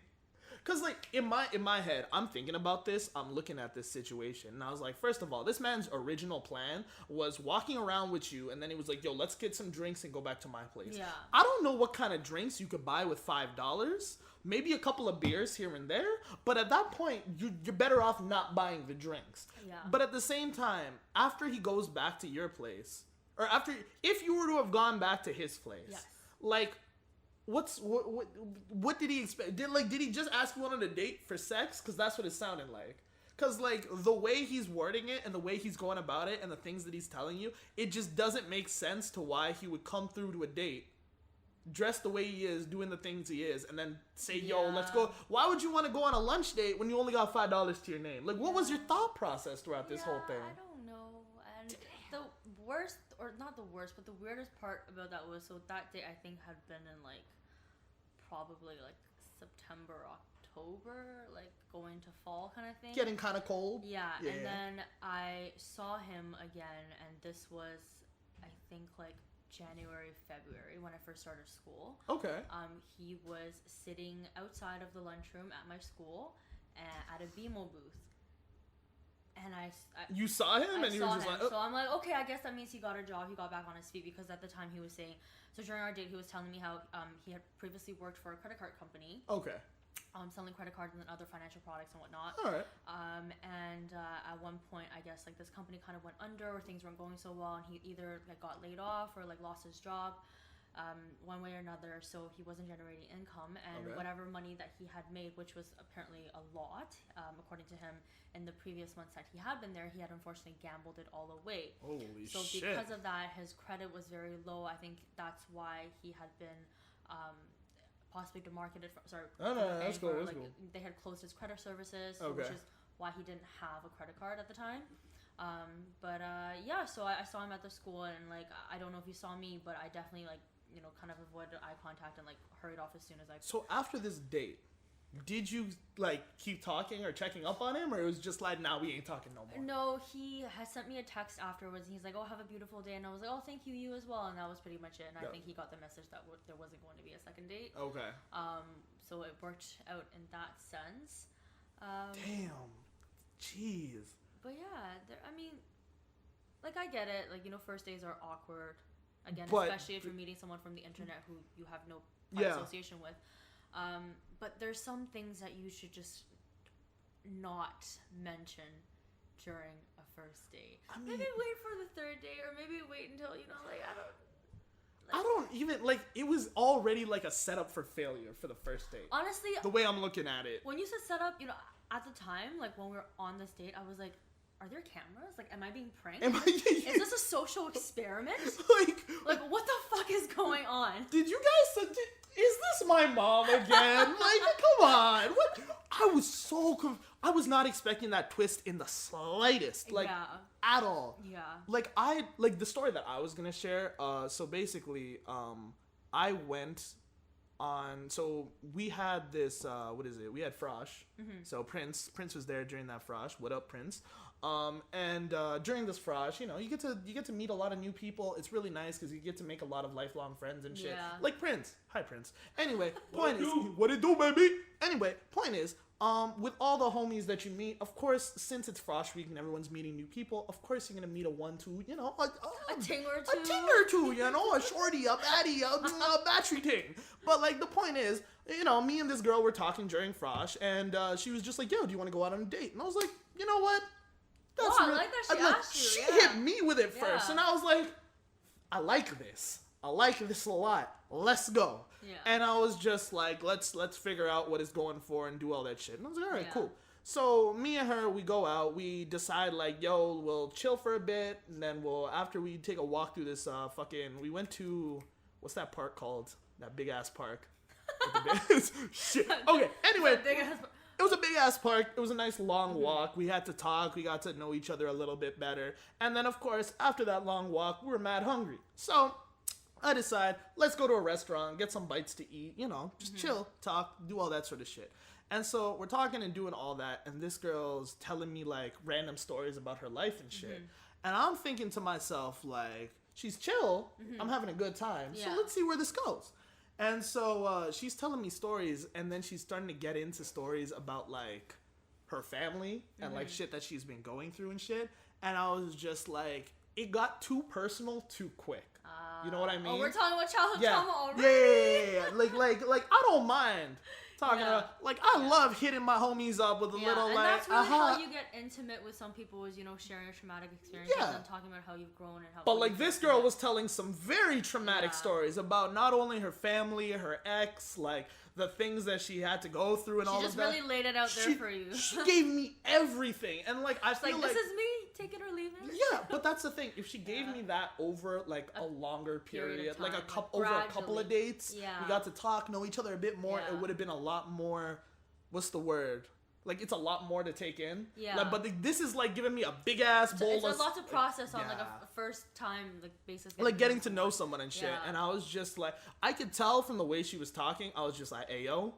Because, like, in my head, I'm thinking about this, I'm looking at this situation, and I was like, first of all, this man's original plan was walking around with you, and then he was like, yo, let's get some drinks and go back to my place. Yeah. I don't know what kind of drinks you could buy with $5, maybe a couple of beers here and there, but at that point, you're better off not buying the drinks. Yeah. But at the same time, after he goes back to your place, or if you were to have gone back to his place, yes. like, what did he expect? Did he just ask you on a date for sex? Because that's what it sounded like. Because like the way he's wording it and the way he's going about it and the things that he's telling you, it just doesn't make sense to why he would come through to a date dressed the way he is, doing the things he is, and then say, yo, let's go. Why would you want to go on a lunch date when you only got $5 to your name? Like, what was your thought process throughout this whole thing? I don't know. And the worst, or not the worst, but the weirdest part about that was, so that day I think had been in like probably like September, October, like going to fall kind of thing. Getting kind of cold. Yeah, and then I saw him again, and this was, I think, like January, February, when I first started school. Okay. He was sitting outside of the lunchroom at my school at a BMO booth. and you saw him, and you were just like, oh. So I'm like, okay, I guess that means he got a job. He got back on his feet, because at the time he was saying, so during our date, he was telling me how he had previously worked for a credit card company. Okay. Selling credit cards and other financial products and whatnot. All right. And at one point, I guess like this company kind of went under, or things weren't going so well, and he either like got laid off or like lost his job, one way or another. So he wasn't generating income, and whatever money that he had made, which was apparently a lot, according to him, in the previous months that he had been there, he had unfortunately gambled it all away. Holy shit! So because of that, his credit was very low. I think that's why he had been. Possibly demarketed from, that's cool. They had closed his credit services, which is why he didn't have a credit card at the time. So I saw him at the school, and like I don't know if he saw me, but I definitely like kind of avoided eye contact and like hurried off as soon as I could. So after this date, did you like keep talking or checking up on him, or it was just like, nah, we ain't talking no more? No, he has sent me a text afterwards, and he's like, oh, have a beautiful day, and I was like, oh, thank you, you as well, and that was pretty much it. And I think he got the message that there wasn't going to be a second date. Okay. So it worked out in that sense. Damn. Jeez. But yeah, I mean, like I get it, like first days are awkward, again, especially if you're meeting someone from the internet who you have no association with. But there's some things that you should just not mention during a first date. I mean, maybe wait for the third date, or maybe wait until I don't even like. It was already like a setup for failure for the first date. Honestly, the way I'm looking at it. When you said setup, at the time, like when we were on this date, I was like, are there cameras? Like, am I being pranked? Is this a social experiment? like what the fuck is going on? Did you guys? Is this my mom again? Like, come on. What? I was so I was not expecting that twist in the slightest. Like, at all. Yeah. Like, the story that I was gonna share. So basically, I went on. So we had this. What is it? We had Frosh. Mm-hmm. So Prince was there during that Frosh. What up, Prince? And during this Frosh, you get to meet a lot of new people. It's really nice because you get to make a lot of lifelong friends and shit. Yeah. Like Prince. Hi, Prince. Anyway, point is, what it do, baby? Anyway, point is, with all the homies that you meet, of course, since it's Frosh Week and everyone's meeting new people, of course you're gonna meet a one, two, a ting or two, a shorty, a baddie, a battery ting. But like the point is, me and this girl were talking during Frosh, and she was just like, "Yo, do you want to go out on a date?" And I was like, you know what? That's I like that she asked you. She hit me with it first, and I was like, I like this. I like this a lot. Let's go. Yeah. And I was just like, let's figure out what it's going for and do all that shit. And I was like, all right, cool. So me and her, we go out. We decide like, yo, we'll chill for a bit, and then after we take a walk through this we went to, what's that park called? That big ass park. Shit. Okay. Anyway. It was a big ass park. It was a nice long walk. We had to talk. We got to know each other a little bit better. And then, of course, after that long walk, we were mad hungry. So I decide, let's go to a restaurant, get some bites to eat, just chill, talk, do all that sort of shit. And so we're talking and doing all that. And this girl's telling me like random stories about her life and shit. And I'm thinking to myself, like, she's chill. I'm having a good time. So let's see where this goes. And so she's telling me stories, and then she's starting to get into stories about, like, her family and, like, shit that she's been going through and shit. And I was just like, it got too personal too quick. You know what I mean? Oh, we're talking about childhood trauma already? Yeah. Like, I don't mind talking about, like, I love hitting my homies up with a little, and like, that's really how you get intimate with some people is, sharing your traumatic experiences and talking about how you've grown and how. But, like, this girl was telling some very traumatic stories about not only her family, her ex, like, the things that she had to go through and all of that. She just really laid it out there for you. She gave me everything. And, like, I feel like... this is me. Take it or leave it. Yeah, but that's the thing. If she gave me that over, like, a longer period, like, over a couple of dates, we got to talk, know each other a bit more, it would have been a lot more... What's the word? Like, it's a lot more to take in. Yeah. Like, but this is, like, giving me a big-ass bowl of... It's a lot to process on, like, a first-time, like, basis. Like, getting to know someone and shit. Yeah. And I was just, like... I could tell from the way she was talking, I was just like, hey, yo,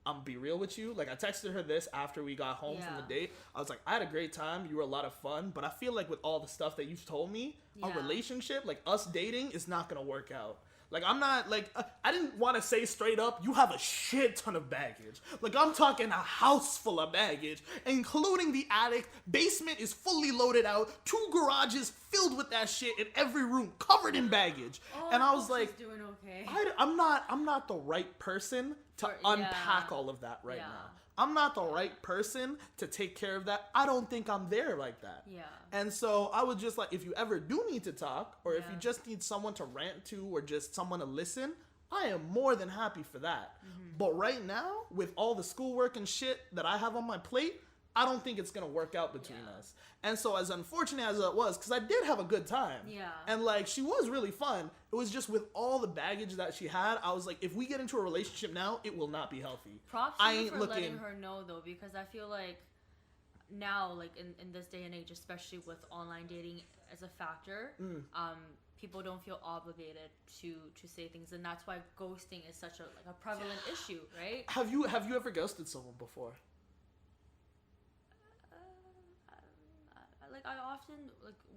I'm gonna be real with you. Like, I texted her this after we got home from the date. I was like, I had a great time. You were a lot of fun. But I feel like with all the stuff that you've told me, our relationship, like, us dating is not gonna work out. Like, I'm not, like, I didn't want to say straight up, you have a shit ton of baggage. Like, I'm talking a house full of baggage, including the attic. Basement is fully loaded out. 2 garages filled with that shit in every room, covered in baggage. Oh, and I was like, doing okay. I'm not the right person to unpack all of that right now. I'm not the right person to take care of that. I don't think I'm there like that. Yeah. And so I was just like, if you ever do need to talk, or if you just need someone to rant to, or just someone to listen, I am more than happy for that. Mm-hmm. But right now, with all the schoolwork and shit that I have on my plate, I don't think it's going to work out between us. And so as unfortunate as it was, because I did have a good time. Yeah. And like, she was really fun. It was just with all the baggage that she had, I was like, if we get into a relationship now, it will not be healthy. Props to you for letting her know, though, because I feel like now, like in this day and age, especially with online dating as a factor, people don't feel obligated to say things, and that's why ghosting is such a prevalent issue, right? Have you ever ghosted someone before? Like, I often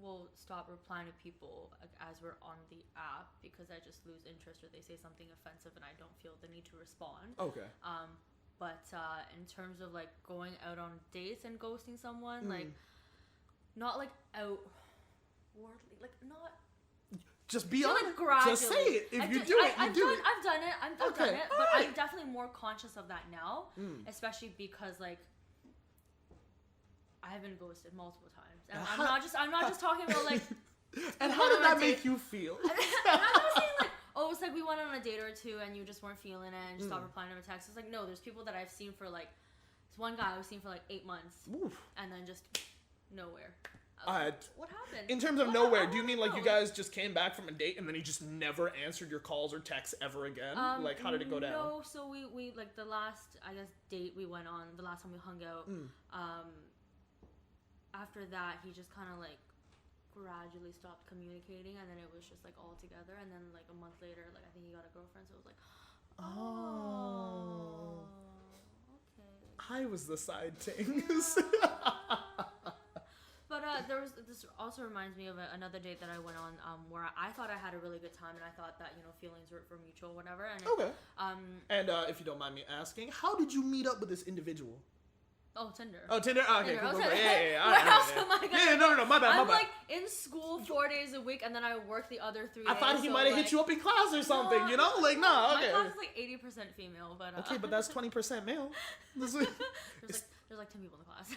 will stop replying to people as we're on the app because I just lose interest, or they say something offensive and I don't feel the need to respond. Okay. But in terms of like going out on dates and ghosting someone, like not like outwardly, like not. Just be honest. Like, just say it. If you do it, you do it. I've done it. I've done it. But I'm definitely more conscious of that now, especially because like I have been ghosted multiple times, and I'm not just talking about like. And how did that make you feel? And I'm not saying like, oh, it's like we went on a date or two and you just weren't feeling it and you stopped replying to a text. It's like, no, there's people that I've seen for like, this one guy I've seen for like 8 months. Oof. And then just nowhere. Like, what happened? In terms of nowhere, do you mean like you guys just came back from a date and then he just never answered your calls or texts ever again? Like, how did it go down? No, so we like the last, I guess, date we went on, the last time we hung out, after that, he just kind of like gradually stopped communicating, and then it was just like all together, and then like a month later, like I think he got a girlfriend, so it was like, oh, okay. I was the side things. But this also reminds me of another date that I went on, where I thought I had a really good time, and I thought that, you know, feelings were mutual, whatever. And okay. And if you don't mind me asking, how did you meet up with this individual? Oh, Tinder. Oh, Tinder? Oh, okay, Tinder. cool. Yeah. Where else am I gonna No, my bad. I'm like in school 4 days a week, and then I work the other 3 days. I thought he might have hit you up in class or something, you know? Like, no, okay. My class is like 80% female, but... Okay, but that's 20% male. There's like 10 people in the class.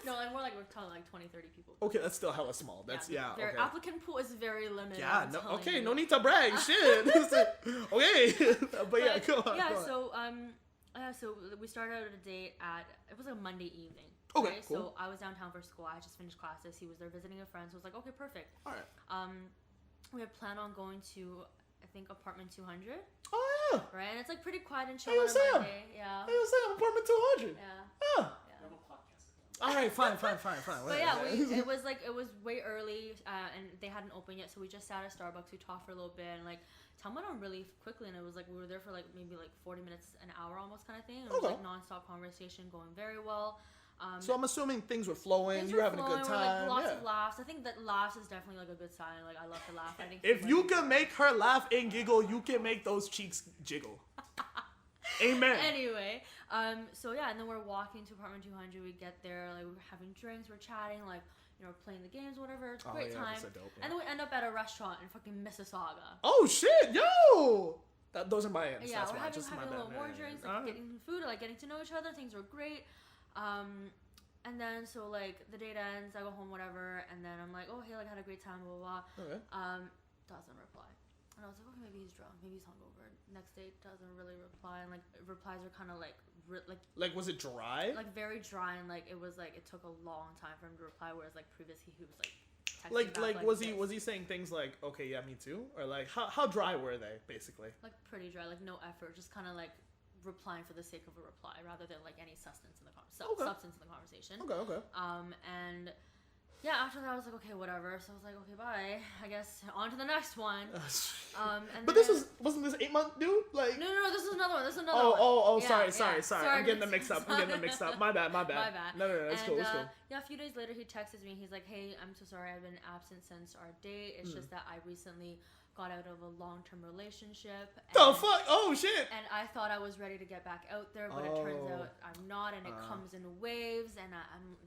No, and we're talking like 20, 30 people. Okay, that's still hella small. That's, okay. Applicant pool is very limited. Yeah, no need to brag. Shit. Okay. But yeah, go on. Yeah, so we started out a date it was a Monday evening. Okay, right? cool. So I was downtown for school. I just finished classes. He was there visiting a friend. So I was like, okay, perfect. All right. We had planned on going to, I think, apartment 200. Oh, yeah. Right? And it's like pretty quiet and chill Hey, on a Sam. Monday. Yeah. Hey, Sam, apartment 200. Yeah. Oh. All right, fine. But yeah, it was way early, and they hadn't opened yet, so we just sat at Starbucks. We talked for a little bit, and like time went on really quickly, and it was like we were there for like maybe like 40 minutes, an hour almost kind of thing. It was like nonstop conversation, going very well. So I'm assuming things were flowing. You were having a good time. Lots of laughs. I think that laughs is definitely like a good sign. Like I love to laugh. I think if you can make her laugh and giggle, you can make those cheeks jiggle. Amen. Anyway, so yeah, and then we're walking to apartment 200. We get there, like we're having drinks, we're chatting, like, you know, playing the games, whatever. It's a great time. So dope, yeah. And then we end up at a restaurant in fucking Mississauga. Oh shit, yo! Those are my ends. Yeah, that's we're why. having a little more drinks, like getting food, like getting to know each other. Things were great. And then so like the date ends, I go home, whatever, and then I'm like, oh hey, like I had a great time, blah blah blah. Okay. Doesn't reply. And I was like, okay, maybe he's drunk, maybe he's hungover. Next day, doesn't really reply, and like replies are kind of like was it dry? Like very dry, and like it took a long time for him to reply. Whereas like previously he was like texting back, was he saying things like, okay, yeah, me too, or like how dry were they basically? Like pretty dry, like no effort, just kind of like replying for the sake of a reply rather than like any substance in the substance in the conversation. Okay. And yeah, after that I was like, okay, whatever. So I was like, okay, bye. I guess on to the next one. And but wasn't this 8-month dude? Like no, this is another one. Oh, yeah, sorry. I'm getting them mixed up. My bad. My bad. No, it's cool. Yeah, a few days later he texts me. He's like, hey, I'm so sorry. I've been absent since our date. It's just that I recently got out of a long-term relationship. The fuck? Oh shit! And I thought I was ready to get back out there, but it turns out I'm not, and it comes in waves. And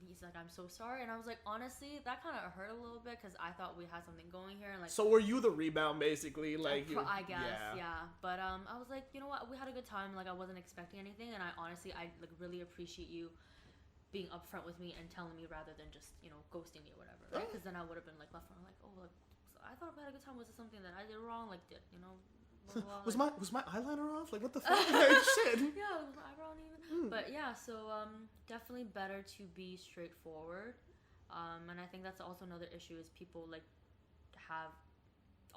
he's like, I'm so sorry. And I was like, honestly, that kind of hurt a little bit because I thought we had something going here. And like, so were you the rebound basically? Like, I guess, yeah. But I was like, you know what? We had a good time. Like, I wasn't expecting anything, and I like really appreciate you being upfront with me and telling me rather than just ghosting me or whatever, right? Because then I would have been like left on like, oh, look, I thought we had a good time. Was it something that I did wrong? Like, blah, blah, was my eyeliner off? Like, what the fuck? Like, shit. Yeah, was my eyebrow uneven? But yeah, so definitely better to be straightforward. And I think that's also another issue is people like have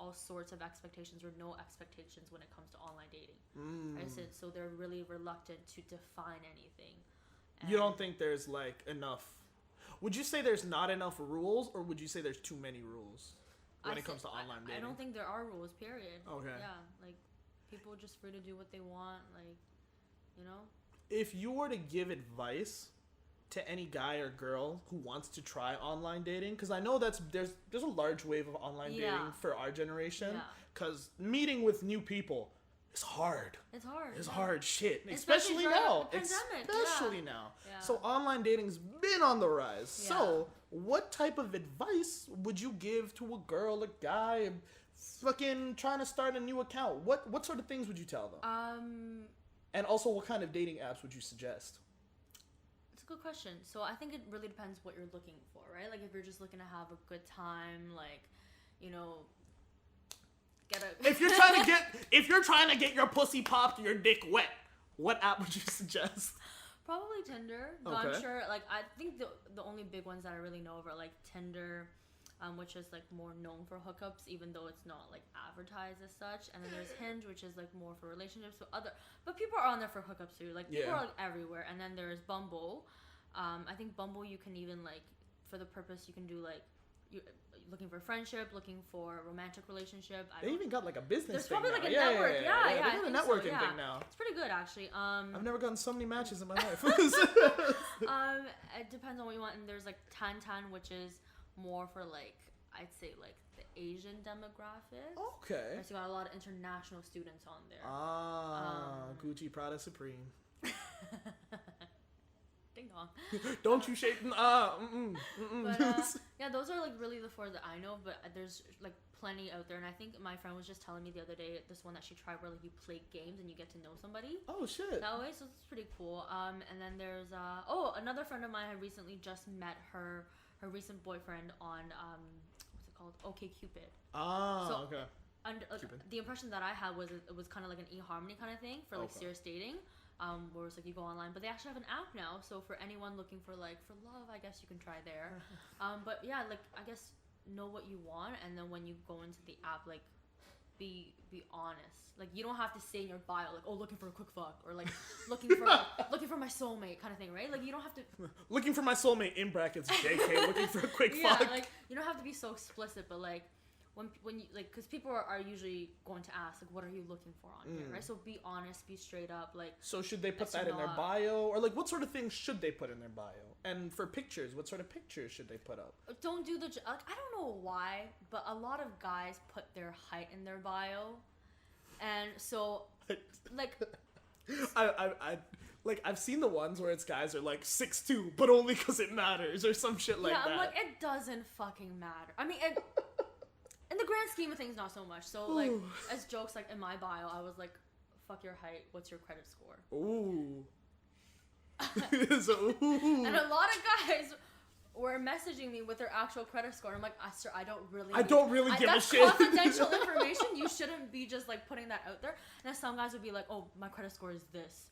all sorts of expectations or no expectations when it comes to online dating. Right? So they're really reluctant to define anything. And you don't think there's like enough? Would you say there's not enough rules, or would you say there's too many rules when it comes to online dating? I don't think there are rules, period. Okay. Yeah, like people are just free to do what they want, like, If you were to give advice to any guy or girl who wants to try online dating, because I know there's a large wave of online dating for our generation, because meeting with new people is hard. It's hard. It's hard shit, especially now. Especially now. Yeah. So online dating's been on the rise. Yeah. So what type of advice would you give to a girl, a guy, fucking trying to start a new account? What sort of things would you tell them? And also, what kind of dating apps would you suggest? It's a good question. So I think it really depends what you're looking for, right? Like if you're just looking to have a good time, like, if you're trying to get your pussy popped, your dick wet, what app would you suggest? Probably Tinder. Okay. I'm sure. Like I think the only big ones that I really know of are like Tinder, which is like more known for hookups, even though it's not like advertised as such. And then there's Hinge, which is like more for relationships. But people are on there for hookups too. Like people are like everywhere. And then there's Bumble. I think Bumble you can even like for the purpose you can do like you looking for friendship, looking for a romantic relationship. They even got like a business. There's probably now. like a network. They got a networking thing now. It's pretty good actually. I've never gotten so many matches in my life. It depends on what you want. And there's like Tan, which is more for like I'd say like the Asian demographic. Okay. So you got a lot of international students on there. Gucci, Prada, Supreme. Ding dong. Don't you shake. But, yeah, those are like really the four that I know. But there's like plenty out there, and I think my friend was just telling me the other day this one that she tried where like you play games and you get to know somebody. Oh shit. That way, so it's pretty cool. And then there's another friend of mine had recently just met her recent boyfriend on what's it called? OkCupid. Okay. The impression that I had was it was kind of like an eHarmony kind of thing for like serious dating. Where it's like you go online, but they actually have an app now. So for anyone looking for love, I guess you can try there. But yeah, like I guess know what you want, and then when you go into the app, like be honest. Like you don't have to say in your bio like, oh, looking for a quick fuck, or like looking for my soulmate kind of thing, right? Like you don't have to looking for my soulmate in brackets JK looking for a quick fuck. Yeah, like you don't have to be so explicit, but like. When you like, because people are usually going to ask like, what are you looking for on here, right? So be honest, be straight up, like. So should they put that in their bio, or like what sort of things should they put in their bio? And for pictures, what sort of pictures should they put up? Don't do the. I don't know why, but a lot of guys put their height in their bio, and so like. I've seen the ones where it's guys are like 6'2", but only because it matters or some shit like that. Yeah, I'm like it doesn't fucking matter. I mean it. In the grand scheme of things, not so much. So, like, as jokes, like, in my bio, I was like, fuck your height, what's your credit score? Ooh. And a lot of guys were messaging me with their actual credit score. And I'm like, sir, I don't really give a shit. That's confidential information. You shouldn't be just, like, putting that out there. And then some guys would be like, oh, my credit score is this.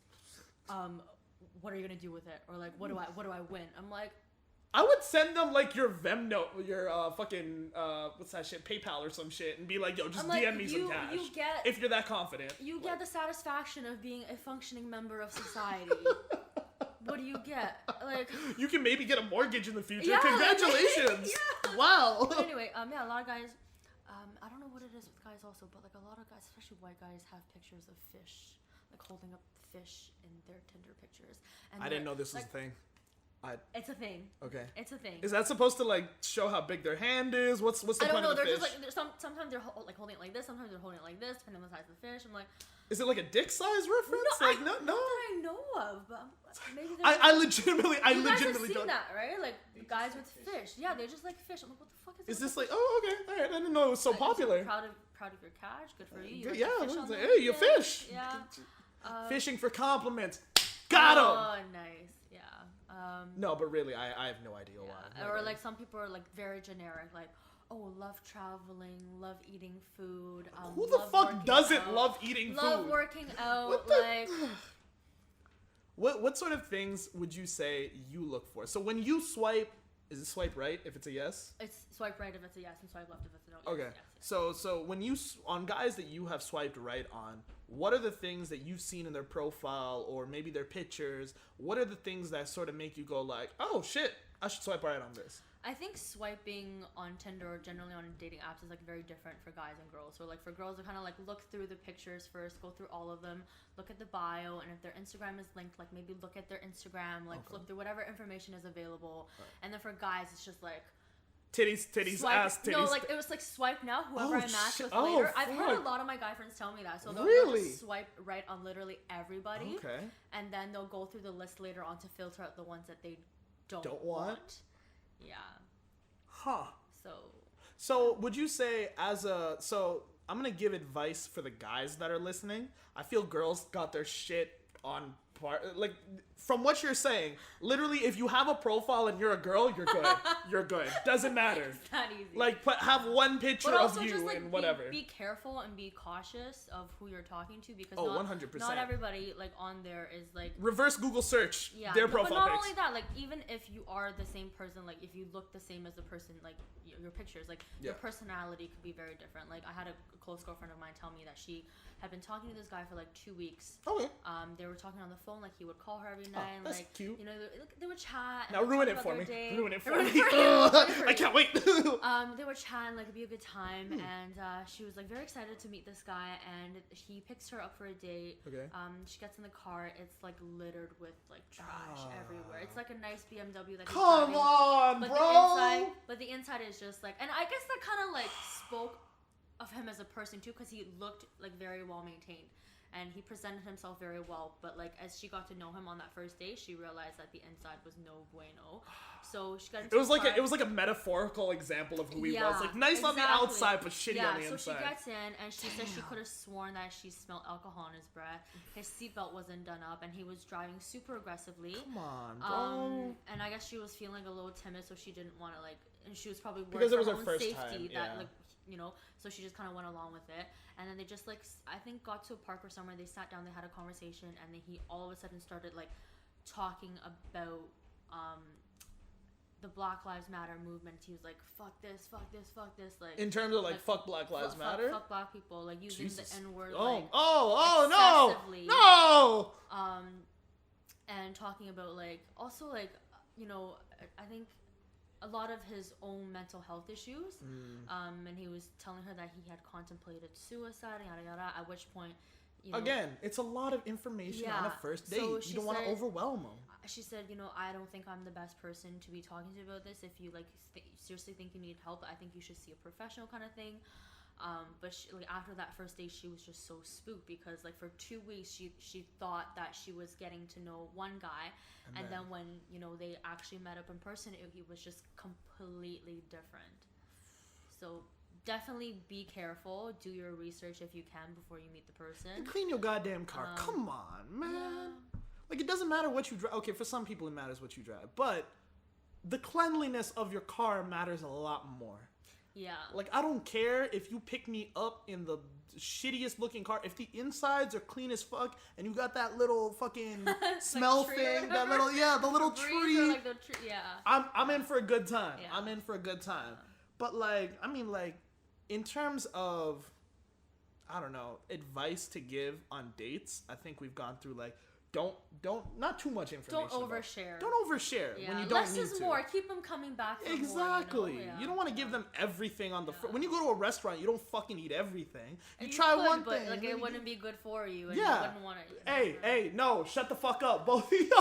What are you going to do with it? Or, like, what do I win? I'm like... I would send them like your Venmo, your fucking what's that shit, PayPal or some shit, and be like, yo, just DM me some cash. If you're that confident, you get the satisfaction of being a functioning member of society. What do you get? Like, you can maybe get a mortgage in the future. Yeah, congratulations! Yeah. Wow. But anyway, yeah, a lot of guys. I don't know what it is with guys also, but like a lot of guys, especially white guys, have pictures of fish, like holding up fish in their Tinder pictures. And I didn't know this was a thing. It's a thing. Okay. It's a thing. Is that supposed to like show how big their hand is? What's the point of the fish? I don't know. They're just like sometimes they're like holding it like this. Sometimes they're holding it like this, depending on the size of the fish. I'm like, is it like a dick size reference? No, like not no. that I know of, but maybe I legitimately you guys have seen don't. that, right? Like guys with fish. Yeah, they just like fish. I'm like, what the fuck is this? Is this like? Oh, okay, all right. I didn't know it was so popular. Proud of your catch. Good for you. Yeah, fish like, on hey, you fish. Yeah. Fishing for compliments. Got him. Oh, nice. Yeah. No, but really, I have no idea why. Or like some people are like very generic, like, oh, love traveling, love eating food. Who the fuck doesn't love eating food? Love working out. What sort of things would you say you look for? So when you swipe, is it swipe right if it's a yes? It's swipe right if it's a yes, and swipe left if it's a no. Okay. Yes. So when you on guys that you have swiped right on, what are the things that you've seen in their profile or maybe their pictures? What are the things that sort of make you go like, oh shit, I should swipe right on this? I think swiping on Tinder or generally on dating apps is like very different for guys and girls. So like for girls, they kind of like look through the pictures first, go through all of them, look at the bio, and if their Instagram is linked, like maybe look at their Instagram, like flip through whatever information is available. Right. And then for guys, it's just like titties, swipe, ass, titties. No, like it was like swipe now, whoever I match with later. Oh, I've had a lot of my guy friends tell me that. So they'll just swipe right on literally everybody. Okay. And then they'll go through the list later on to filter out the ones that they don't want. Yeah. Huh. So would you say so I'm gonna give advice for the guys that are listening. I feel girls got their shit on part. Like from what you're saying, literally, if you have a profile and you're a girl, you're good. You're good. Doesn't matter. It's not easy. Like, have one picture of you just, like, and whatever. Be careful and be cautious of who you're talking to because 100%. Not everybody like on there is like reverse Google search their profile. But not pics. only that, like even if you are the same person, like if you look the same as the person, like your pictures, like your personality could be very different. Like I had a close girlfriend of mine tell me that she had been talking to this guy for like 2 weeks. Okay. They were talking on the phone, like he would call her every night. And, that's like, cute. You know, they would chat. Now ruin it for me. Ruin it for me. I can't wait. They were chatting, like it'd be a good time, and she was like very excited to meet this guy, and he picks her up for a date. Okay. She gets in the car. It's like littered with like trash everywhere. It's like a nice BMW that. Come on, bro. But the inside is just like, and I guess that kind of like spoke of him as a person too, because he looked like very well maintained. And he presented himself very well, but like as she got to know him on that first day, she realized that the inside was no bueno. So she got into it was like a metaphorical example of who he was. Like nice on the outside, but shitty on the inside. So she gets in and she said she could have sworn that she smelled alcohol in his breath. His seatbelt wasn't done up, and he was driving super aggressively. Come on, bro. And I guess she was feeling a little timid, so she didn't want to like, and she was probably worried because it was for her own first safety time. that like. You know, so she just kind of went along with it, and then they just like I think got to a park or somewhere. They sat down, they had a conversation, and then he all of a sudden started like talking about the Black Lives Matter movement. He was like, "Fuck this, fuck this, fuck this." Like in terms of like fuck Black Lives Matter, fuck black people, like using the N-word. No. And talking about like also like you know I think. A lot of his own mental health issues, and he was telling her that he had contemplated suicide, yada yada. At which point, you know, again, it's a lot of information on a first date. So you don't want to overwhelm them. She said, you know, I don't think I'm the best person to be talking to about this. If you like seriously think you need help, I think you should see a professional kind of thing. But she, like after that first day, she was just so spooked because like for 2 weeks she thought that she was getting to know one guy, and then when you know they actually met up in person, he was just completely different. So definitely be careful. Do your research if you can before you meet the person. And clean your goddamn car. Come on, man. Yeah. Like it doesn't matter what you drive. Okay, for some people it matters what you drive, but the cleanliness of your car matters a lot more. Yeah. Like, I don't care if you pick me up in the shittiest looking car. If the insides are clean as fuck and you got that little fucking smell like thing, that little, the little tree. Like the tree. Yeah. I'm in for a good time. Yeah. I'm in for a good time. But, like, I mean, like, in terms of, I don't know, advice to give on dates, I think we've gone through, like, don't not too much information. Don't overshare. Don't overshare when you don't less need is to. more. Keep them coming back for exactly. more, you know? You don't want to give them everything on the when you go to a restaurant, you don't fucking eat everything. You and try could, one but, thing. Like it wouldn't be good for you. And yeah. You wouldn't want to. Hey, no, shut the fuck up, both of you.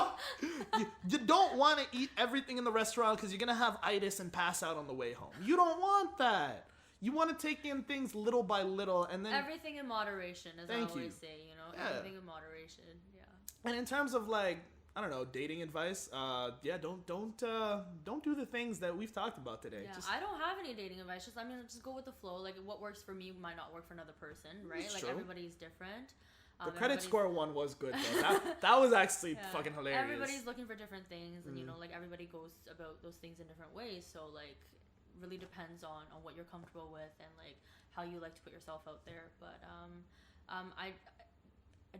You don't want to eat everything in the restaurant because you're gonna have itis and pass out on the way home. You don't want that. You want to take in things little by little, and then everything in moderation, as I always say. You know, everything in moderation. Yeah. And in terms of like, I don't know, dating advice, don't do the things that we've talked about today. Yeah, I don't have any dating advice. Just go with the flow. Like what works for me might not work for another person, right? Like everybody's different. The credit score one was good though. That was actually fucking hilarious. Everybody's looking for different things, and you know, like everybody goes about those things in different ways. So like, really depends on what you're comfortable with and like how you like to put yourself out there. But I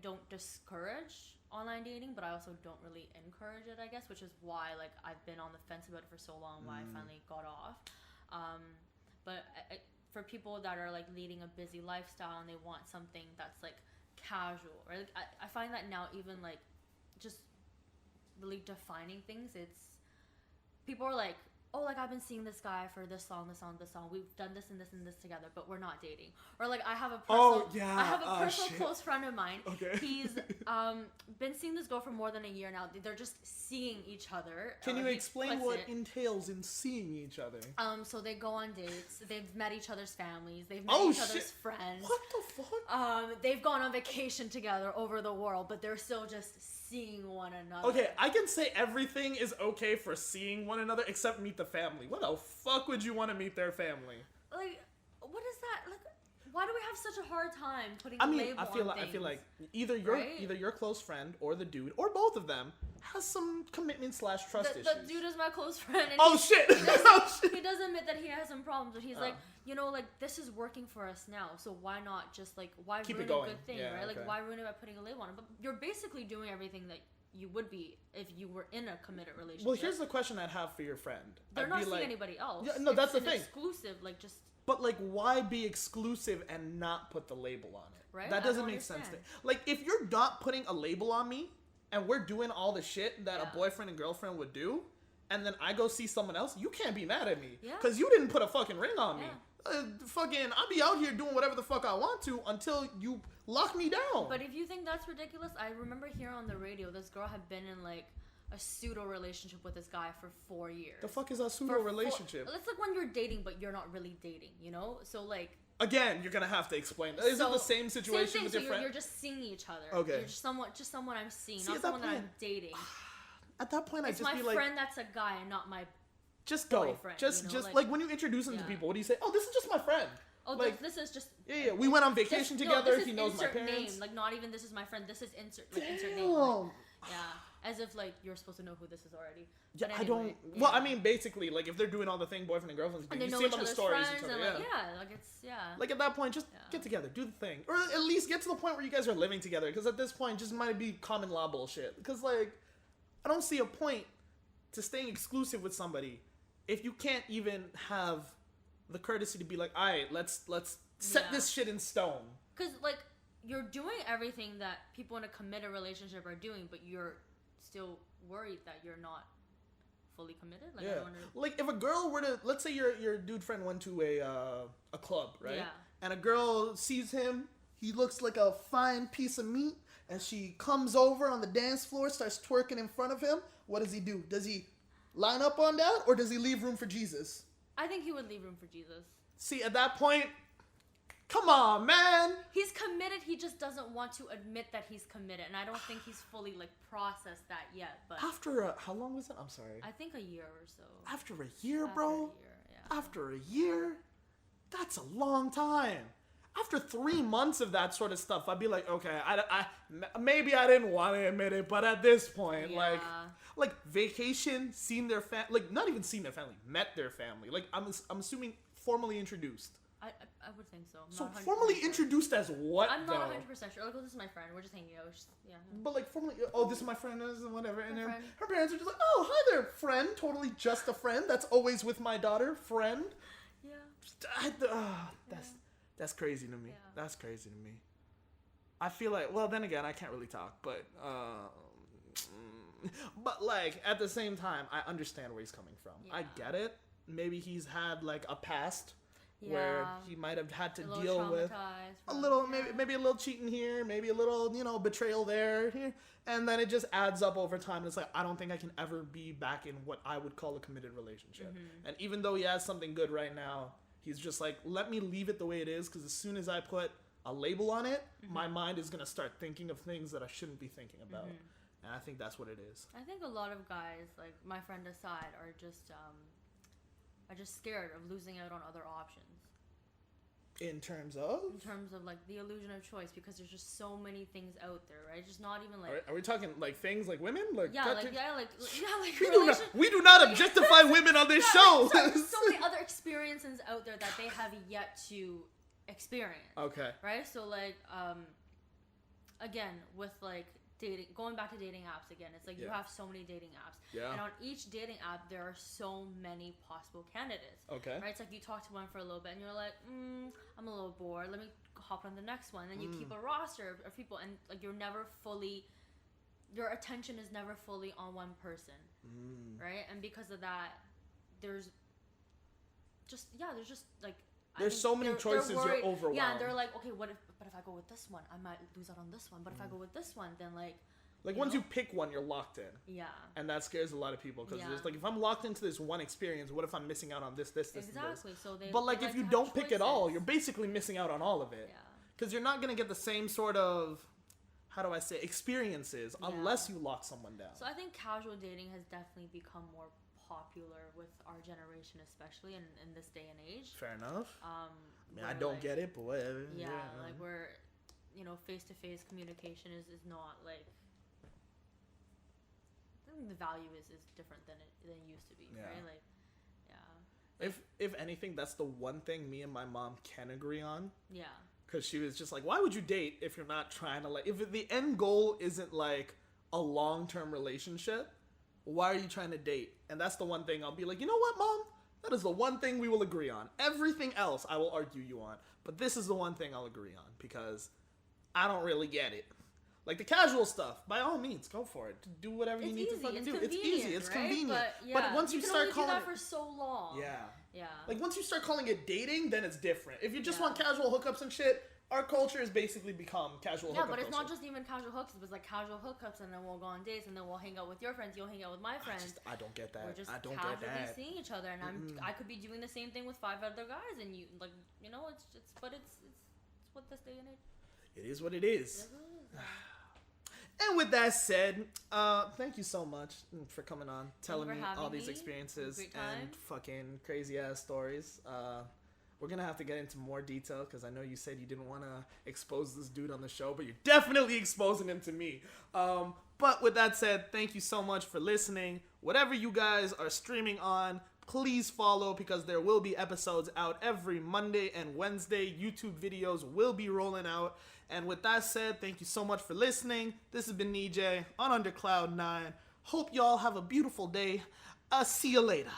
don't discourage online dating, but I also don't really encourage it, I guess, which is why like I've been on the fence about it for so long, why I finally got off. But for people that are like leading a busy lifestyle and they want something that's like casual, right? Like, I find that now even like just really defining things, it's people are like, oh, like I've been seeing this guy for this song. We've done this and this and this together, but we're not dating. Or like I have a personal close friend of mine. Okay. He's been seeing this girl for more than a year now. They're just seeing each other. Can you explain what entails in seeing each other? So they go on dates. They've met each other's families. They've met each other's friends. What the fuck? They've gone on vacation together over the world, but they're still just seeing one another. Okay, I can say everything is okay for seeing one another except meet the family. What the fuck would you want to meet their family? Like, what is that? Like, why do we have such a hard time putting a label on things? I feel like either your close friend or the dude or both of them has some commitment / trust issues. The dude is my close friend. And shit! He does admit that he has some problems, but he's like, you know, like this is working for us now, so why not just like keep ruin a good thing, right? Like why ruin it by putting a label on it? But you're basically doing everything that you would be if you were in a committed relationship. Well, here's the question I'd have for your friend. They're not seeing anybody else. Yeah, no, that's the thing. Exclusive, like just. But like, why be exclusive and not put the label on it? Right? That doesn't make sense to me. Like, if you're not putting a label on me, and we're doing all the shit that a boyfriend and girlfriend would do, and then I go see someone else, you can't be mad at me. Yeah. Because you didn't put a fucking ring on me. I'll be out here doing whatever the fuck I want to until you lock me down. But if you think that's ridiculous, I remember hearing on the radio this girl had been in like a pseudo relationship with this guy for 4 years. The fuck is a pseudo relationship? It's like when you're dating, but you're not really dating, you know? So like. Again, you're gonna have to explain. Is it the same situation with your friend? You're just seeing each other. Okay. You're just someone I'm seeing, not someone that I'm dating. At that point, it's I just be like, my friend that's a guy and not my. Just go. Boyfriend, just like when you introduce him to people, what do you say? Oh, this is just my friend. Oh, like this is just. Yeah. We went on vacation together. He knows my parents. Name, like not even this is my friend. This is insert name. Like, yeah, as if like you're supposed to know who this is already. Yeah, anyway, I don't. Yeah. Well, I mean, basically, like if they're doing all the thing boyfriend and girlfriend, and they know each other's stories, each other, like it's Like at that point, just get together, do the thing, or at least get to the point where you guys are living together. Because at this point, just might be common law bullshit. Because like, I don't see a point to staying exclusive with somebody if you can't even have the courtesy to be like, all right, let's set this shit in stone. Because like you're doing everything that people in a committed relationship are doing, but you're still worried that you're not fully committed. Like, I don't like if a girl were to, let's say your dude friend went to a club, right? Yeah. And a girl sees him, he looks like a fine piece of meat, and she comes over on the dance floor, starts twerking in front of him. What does he do? Does he line up on that, or does he leave room for Jesus? I think he would leave room for Jesus. See, at that point, come on, man. He's committed. He just doesn't want to admit that he's committed, and I don't think he's fully like processed that yet. But after how long was it? I'm sorry. I think a year or so. After a year, bro. After a year, that's a long time. After 3 months of that sort of stuff, I'd be like, okay, I maybe I didn't want to admit it, but at this point, like vacation, seen their family, like not even seen their family, met their family. Like I'm assuming formally introduced. I would think so. So formally introduced as what? I'm not 100% sure. Like, oh, this is my friend. We're just hanging out. But like formally, oh, this is my friend, this is whatever. And then her parents are just like, oh, hi there, friend. Totally just a friend. That's always with my daughter, friend. Yeah. That's crazy to me. Yeah. That's crazy to me. I feel like, well, then again, I can't really talk, but But like at the same time, I understand where he's coming from. Yeah. I get it. Maybe he's had like a past where he might have had to deal with a little, maybe a little cheating here, maybe a little, you know, betrayal there, here, and then it just adds up over time. And it's like, I don't think I can ever be back in what I would call a committed relationship. And even though he has something good right now, he's just like, let me leave it the way it is, because as soon as I put a label on it, my mind is gonna start thinking of things that I shouldn't be thinking about. And I think that's what it is. I think a lot of guys, like my friend aside, are just scared of losing out on other options. In terms of? In terms of like the illusion of choice, because there's just so many things out there, right? Just not even like. Are we talking like things like women? Like we do not objectify women on this show. So many other experiences out there that they have yet to experience. Okay. Right. So like, again, with like dating, going back to dating apps again, it's like you have so many dating apps, and on each dating app there are so many possible candidates. Okay. Right. It's like you talk to one for a little bit and you're like, I'm a little bored, let me hop on the next one. And you keep a roster of people, and like your attention is never fully on one person. Right. And because of that, there's just like, there's so many choices, you're overwhelmed. Yeah, and they're like, okay, but if I go with this one, I might lose out on this one. But if I go with this one, then like once you pick one, you're locked in. Yeah. And that scares a lot of people, because it's like, if I'm locked into this one experience, what if I'm missing out on this, exactly. and this? So but like, if you don't pick at all, you're basically missing out on all of it. Yeah. Because you're not gonna get the same sort of, how do I say, experiences unless you lock someone down. So I think casual dating has definitely become more popular with our generation, especially in this day and age. Fair enough. I mean, I don't get it, but whatever. Yeah, like where, you know, face-to-face communication is not like, I think the value is different than it used to be, right? Like, yeah. If anything, that's the one thing me and my mom can agree on. Yeah. Because she was just like, why would you date if you're not trying to, like, if the end goal isn't like a long-term relationship, why are you trying to date? And that's the one thing I'll be like, you know what, Mom? That is the one thing we will agree on. Everything else I will argue you on. But this is the one thing I'll agree on, because I don't really get it. Like the casual stuff, by all means, go for it. Do whatever you need to fucking do. It's easy. It's convenient. But once you start calling that for so long. Yeah. Yeah. Like once you start calling it dating, then it's different. If you just want casual hookups and shit, our culture has basically become casual hookups. Yeah, but it's not just even casual hookups. It's like casual hookups, and then we'll go on dates, and then we'll hang out with your friends. You'll hang out with my friends. I don't get that. We're just I don't casually get that. seeing each other, and I could be doing the same thing with 5 other guys, and you like, you know, it's what this day and age. It is what it is. And with that said, thank you so much for coming on, telling me all these experiences and fucking crazy ass stories. We're gonna have to get into more detail, because I know you said you didn't want to expose this dude on the show, but you're definitely exposing him to me. But with that said, thank you so much for listening. Whatever you guys are streaming on, please follow, because there will be episodes out every Monday and Wednesday. YouTube videos will be rolling out. And with that said, thank you so much for listening. This has been Nejay on Under Cloud 9. Hope y'all have a beautiful day. See you later.